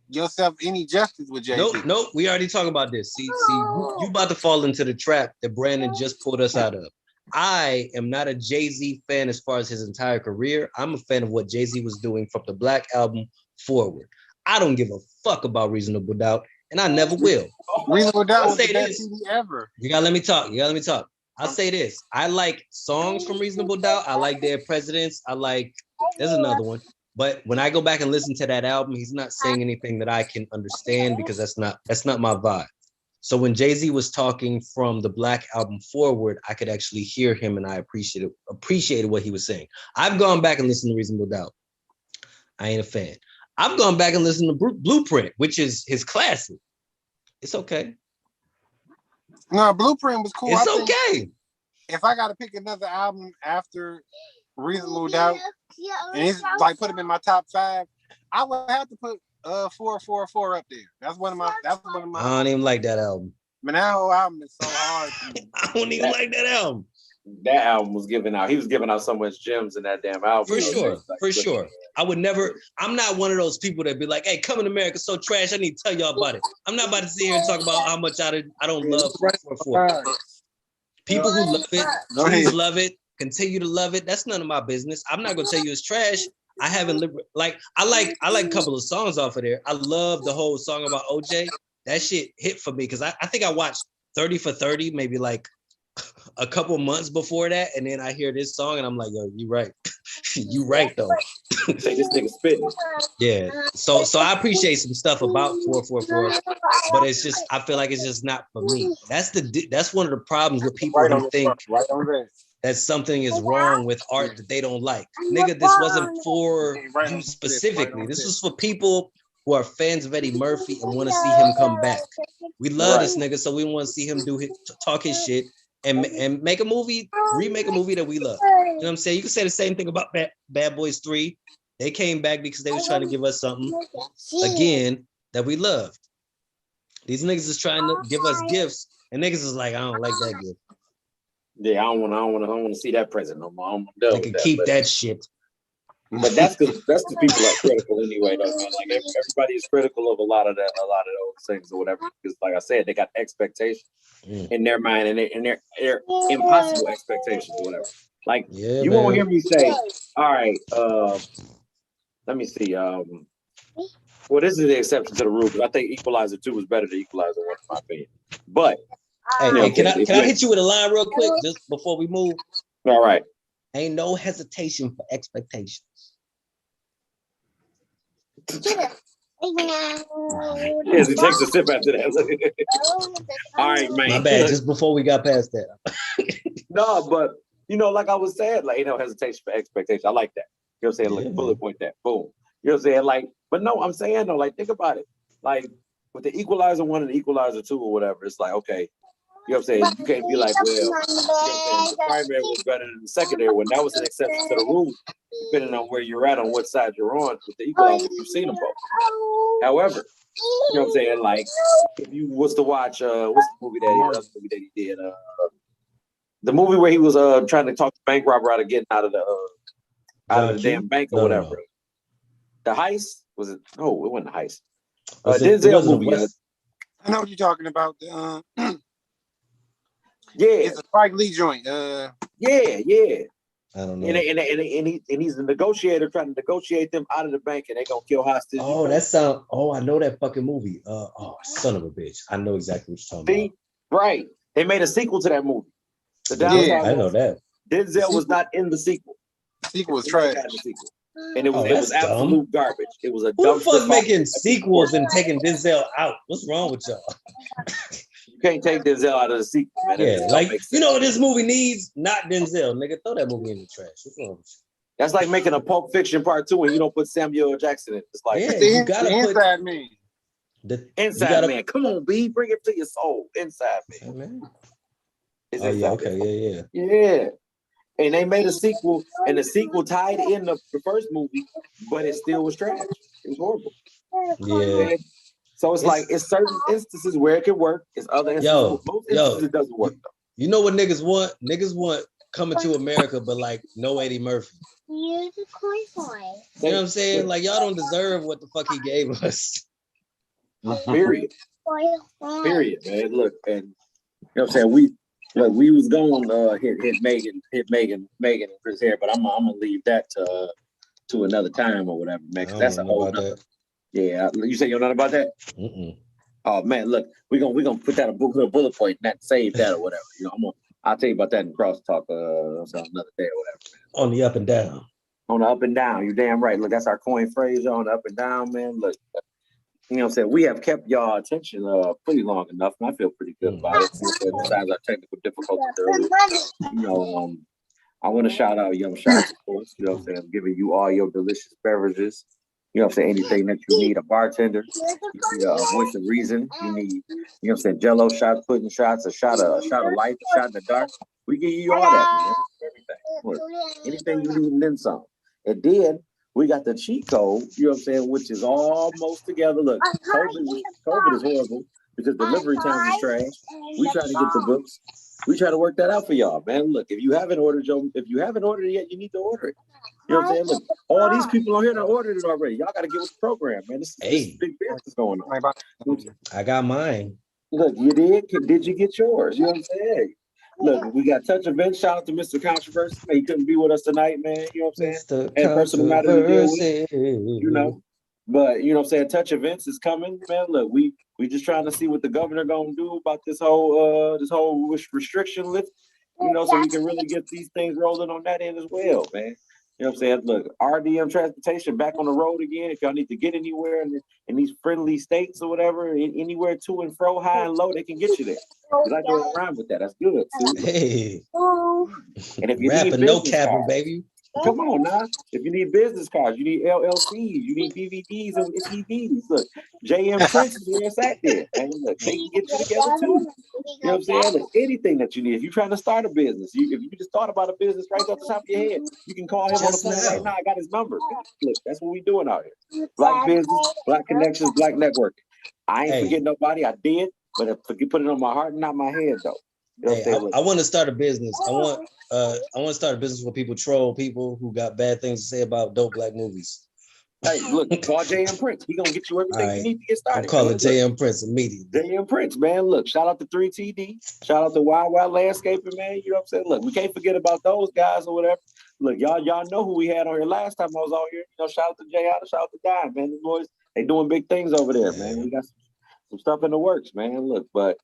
yourself any justice with Jay-Z. Nope. We already talked about this. See, you about to fall into the trap that Brandon just pulled us out of. I am not a Jay-Z fan as far as his entire career. I'm a fan of what Jay-Z was doing from the Black Album forward. I don't give a fuck about Reasonable Doubt, and I never will. Reasonable Doubt was I'll say the best this. CD ever. You gotta let me talk. I'll say this. I like songs from Reasonable Doubt. I like Dead Presidents. There's another one. But when I go back and listen to that album, he's not saying anything that I can understand because that's not my vibe. So when Jay-Z was talking from the Black Album forward, I could actually hear him and I appreciated what he was saying. I've gone back and listened to Reasonable Doubt. I ain't a fan. I've gone back and listened to Blueprint, which is his classic. It's okay. No, Blueprint was cool. It's okay. If I got to pick another album after Reasonable Doubt, and it's like put him in my top 5, I would have to put 444 up there. That's one of my. I don't even like that album. Man, that whole album is so hard to me. I don't even like that album. That album was giving out. He was giving out so much gems in that damn album. For sure. I would never. I'm not one of those people that be like, "Hey, Coming to America so trash. I need to tell y'all about it." I'm not about to sit here and talk about how much I don't love 444. People who love it, please love it. Continue to love it. That's none of my business. I'm not gonna tell you it's trash. I haven't I like a couple of songs off of there. I love the whole song about OJ. That shit hit for me because I think I watched 30 for 30 maybe like a couple months before that, and then I hear this song and I'm like, yo, you right. You right though. Say this nigga spitting. Yeah. So I appreciate some stuff about 444, but it's just I feel like it's just not for me. That's one of the problems with people who think that something is wrong with art that they don't like. Nigga, this wasn't for you specifically. This was for people who are fans of Eddie Murphy and want to see him come back. We love this nigga, so we want to see him talk his shit and make a movie, remake a movie that we love. You know what I'm saying? You can say the same thing about Bad Boys 3. They came back because they was trying to give us something, again, that we loved. These niggas is trying to give us gifts, and niggas is like, I don't like that gift. Yeah, I don't want to see that present no more. They can keep that shit. But that's because people are critical anyway, though, man. Like everybody is critical of a lot of those things or whatever. Because, like I said, they got expectations in their mind, and they're impossible expectations or whatever. Like you won't hear me say, "All right, let me see." Well, this is the exception to the rule, because I think Equalizer 2 was better than Equalizer 1, in my opinion. But hey, can I hit you with a line real quick just before we move? All right. Ain't no hesitation for expectations. Yes, he takes a sip after that. All right, man. My bad. Just before we got past that. No, but like I was saying, like, no hesitation for expectation. I like that. You know what I'm saying? Like, bullet point that. Boom. You know what I'm saying? Like, but no, I'm saying though, like, think about it. Like with the Equalizer 1 and the Equalizer 2 or whatever, it's like, okay. You know what I'm saying? You can't be like, well, you know what I'm saying? The primary was better than the secondary one. That was an exception to the rule, depending on where you're at, on what side you're on. With the Equalizer, you've seen them both. However, you know what I'm saying? Like, if you was to watch, what's the movie that he did? The movie where he was trying to talk the bank robber out of getting out of the damn bank or whatever. No. The heist? Was it? No, it wasn't the heist. Denzel movie. I know what you're talking about. Yeah, it's a Spike Lee joint. Yeah. I don't know. And he's the negotiator trying to negotiate them out of the bank, and they gonna kill hostages. Oh, I know that fucking movie. Son of a bitch. I know exactly what you're talking about. Right. They made a sequel to that movie. I know that. Denzel was not in the sequel. The sequel was trash. And it was absolute garbage. It was a Who the fuck making sequels and taking Denzel out? What's wrong with y'all? You can't take Denzel out of the sequel, man. That Yeah, just don't like make sense. you know what this movie needs? Not Denzel, nigga. Throw that movie in the trash. What's wrong with That's like making a Pulp Fiction Part 2 and you don't put Samuel L. Jackson in. It's like Yeah, The, you gotta the put Inside Man. the Inside you gotta, Man. Come on, B. Bring it to your soul. Inside Man. Oh, man. It's Oh yeah, Inside okay, Man. yeah. Yeah. And they made a sequel, and the sequel tied in the first movie, but it still was trash. It was horrible. Yeah. And so it's like it's certain instances where it can work. It's other instances, most instances it doesn't work though. You know what niggas want? Niggas want Coming to America, but like no Eddie Murphy. You know what I'm saying? Like y'all don't deserve what the fuck he gave us. Period. Period, man. Look, and you know what I'm saying? We was going hit Megan and Chris here, but I'm gonna leave that to another time or whatever, man. Cause that's a whole nother. Yeah, you say you know nothing about that? Mm-mm. Oh man, look, we're gonna put that a bullet point, not save that or whatever. You know, I'll tell you about that in crosstalk another day or whatever. Man. On the up and down. On the up and down, you damn right. Look, that's our coin phrase on the up and down, man. Look, you know what I'm saying? We have kept y'all attention pretty long enough, and I feel pretty good about it. Besides our technical difficulties earlier. You know, I want to shout out Young Shots, of course. You know what I'm saying? I'm giving you all your delicious beverages. You know what I'm saying? Anything that you need, a bartender, you need a voice of reason, you need, you know what I'm saying, Jello shots, pudding shots, a shot of light, a shot in the dark. We give you all that, man. Everything. Look, anything you need and then some. And then we got the cheat code, you know what I'm saying, which is almost together. Look, COVID is horrible because delivery times is trash. We try to get the books. We try to work that out for y'all, man. Look, if you haven't ordered it yet, you need to order it. You know what I'm saying? Look, all these people on here that ordered it already. Y'all got to get with the program, man. This is big business going on. I got mine. Look, you did. Did you get yours? You know what I'm saying? Look, we got Touch Event. Shout out to Mr. Controversy. Man, he couldn't be with us tonight, man. You know what I'm saying? And personal matter to deal with. You know. But you know what I'm saying? Touch Events is coming, man. Look, we just trying to see what the governor gonna do about this whole restriction lift. You know, so we can really get these things rolling on that end as well, man. You know what I'm saying? Look, RDM transportation back on the road again. If y'all need to get anywhere in these friendly states or whatever, anywhere to and fro, high and low, they can get you there. You like to rhyme with that? That's good. See? Hey, and if you rapping, need no capping, baby. Come on now. If you need business cards, you need LLCs, you need DVDs and TVs. Look, JM Prince is where it's at there. And look, they can get you together too. You know what I'm saying? Look, anything that you need. If you're trying to start a business, if you just thought about a business right off the top of your head, you can call him on the phone right now. I got his number. Look, that's what we doing out here. Black business, black connections, black networking. I ain't forgetting nobody. I did, but you put it on my heart and not my head though. You know hey, I want to start a business. I want to start a business where people troll people who got bad things to say about dope black movies. Hey, look, call JM Prince. He gonna get you everything you need to get started. I'm calling JM Prince immediately. JM Prince, man. Look, shout out to 3TD. Shout out to Wild Wild Landscaping, man. You know what I'm saying? Look, we can't forget about those guys or whatever. Look, y'all know who we had on here last time I was on here. You know, shout out to Jay Out, shout out to Dime, man. These boys, they doing big things over there, man. We got some stuff in the works, man. Look, but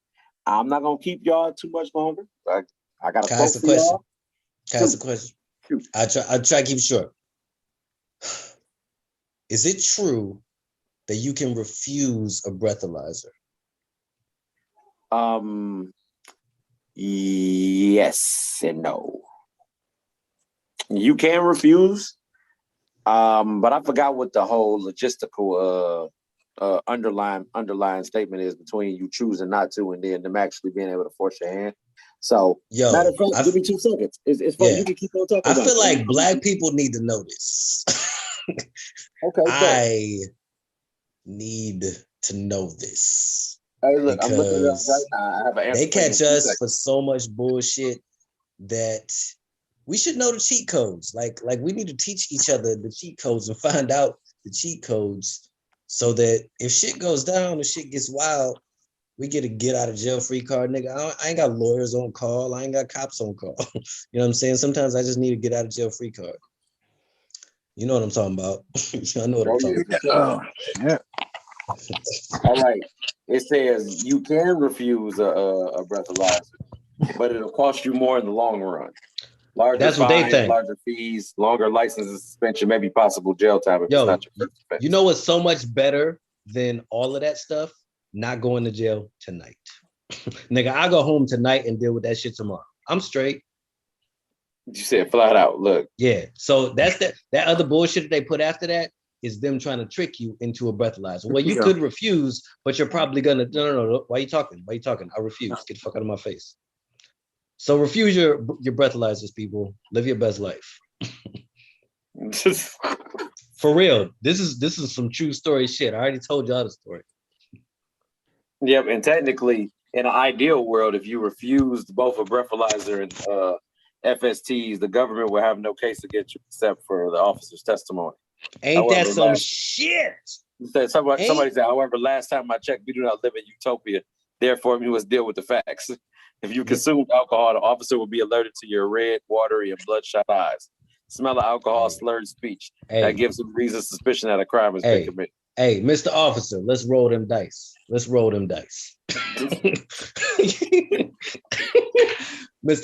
I'm not gonna keep y'all too much longer. I got a question. Can I ask a question? I try to keep it short. Is it true that you can refuse a breathalyzer? Yes and no. You can refuse, but I forgot what the whole logistical underlying statement is between you choosing not to and then them actually being able to force your hand. So, matter of fact, give me 2 seconds. It's funny. You can keep on talking. I feel like black people need to know this. Okay. I need to know this. Hey, look, I'm looking it up right now. I have an answer. They catch us for so much bullshit that we should know the cheat codes. Like we need to teach each other the cheat codes and find out the cheat codes so that if shit goes down, if shit gets wild, we get a get out of jail free card, nigga. I ain't got lawyers on call. I ain't got cops on call. You know what I'm saying? Sometimes I just need to get out of jail free card. You know what I'm talking about. I know what I'm talking about. Yeah. All right. It says you can refuse a breathalyzer, but it'll cost you more in the long run. Larger That's what fines, they think. larger fees, longer license suspension, maybe possible jail time if it's not your first offense. You know what's so much better than all of that stuff? Not going to jail tonight. Nigga, I go home tonight and deal with that shit tomorrow. I'm straight. You said flat out. Look. Yeah. So that's that other bullshit that they put after that is them trying to trick you into a breathalyzer. Well, you could refuse, but you're probably gonna no. Why are you talking? Why are you talking? I refuse. Get the fuck out of my face. So refuse your breathalyzers, people. Live your best life. For real. This is some true story shit. I already told y'all the story. Yep, and technically, in an ideal world, if you refused both a breathalyzer and FSTs, the government will have no case against you except for the officer's testimony. Ain't that some shit? Somebody said, however, last time I checked, we do not live in utopia. Therefore, we must deal with the facts. If you consumed alcohol, the officer will be alerted to your red, watery, and bloodshot eyes. Smell of alcohol, slurred speech. That gives him reason suspicion that a crime has been committed. Hey, Mr. Officer, let's roll them dice. Mr.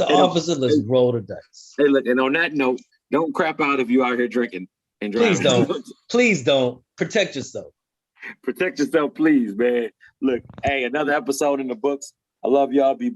Officer, let's roll the dice. Hey, look, and on that note, don't crap out if you out here drinking and driving. Please don't. Please don't. Protect yourself. Protect yourself, please, man. Look, hey, another episode in the books. I love y'all. Be blessed.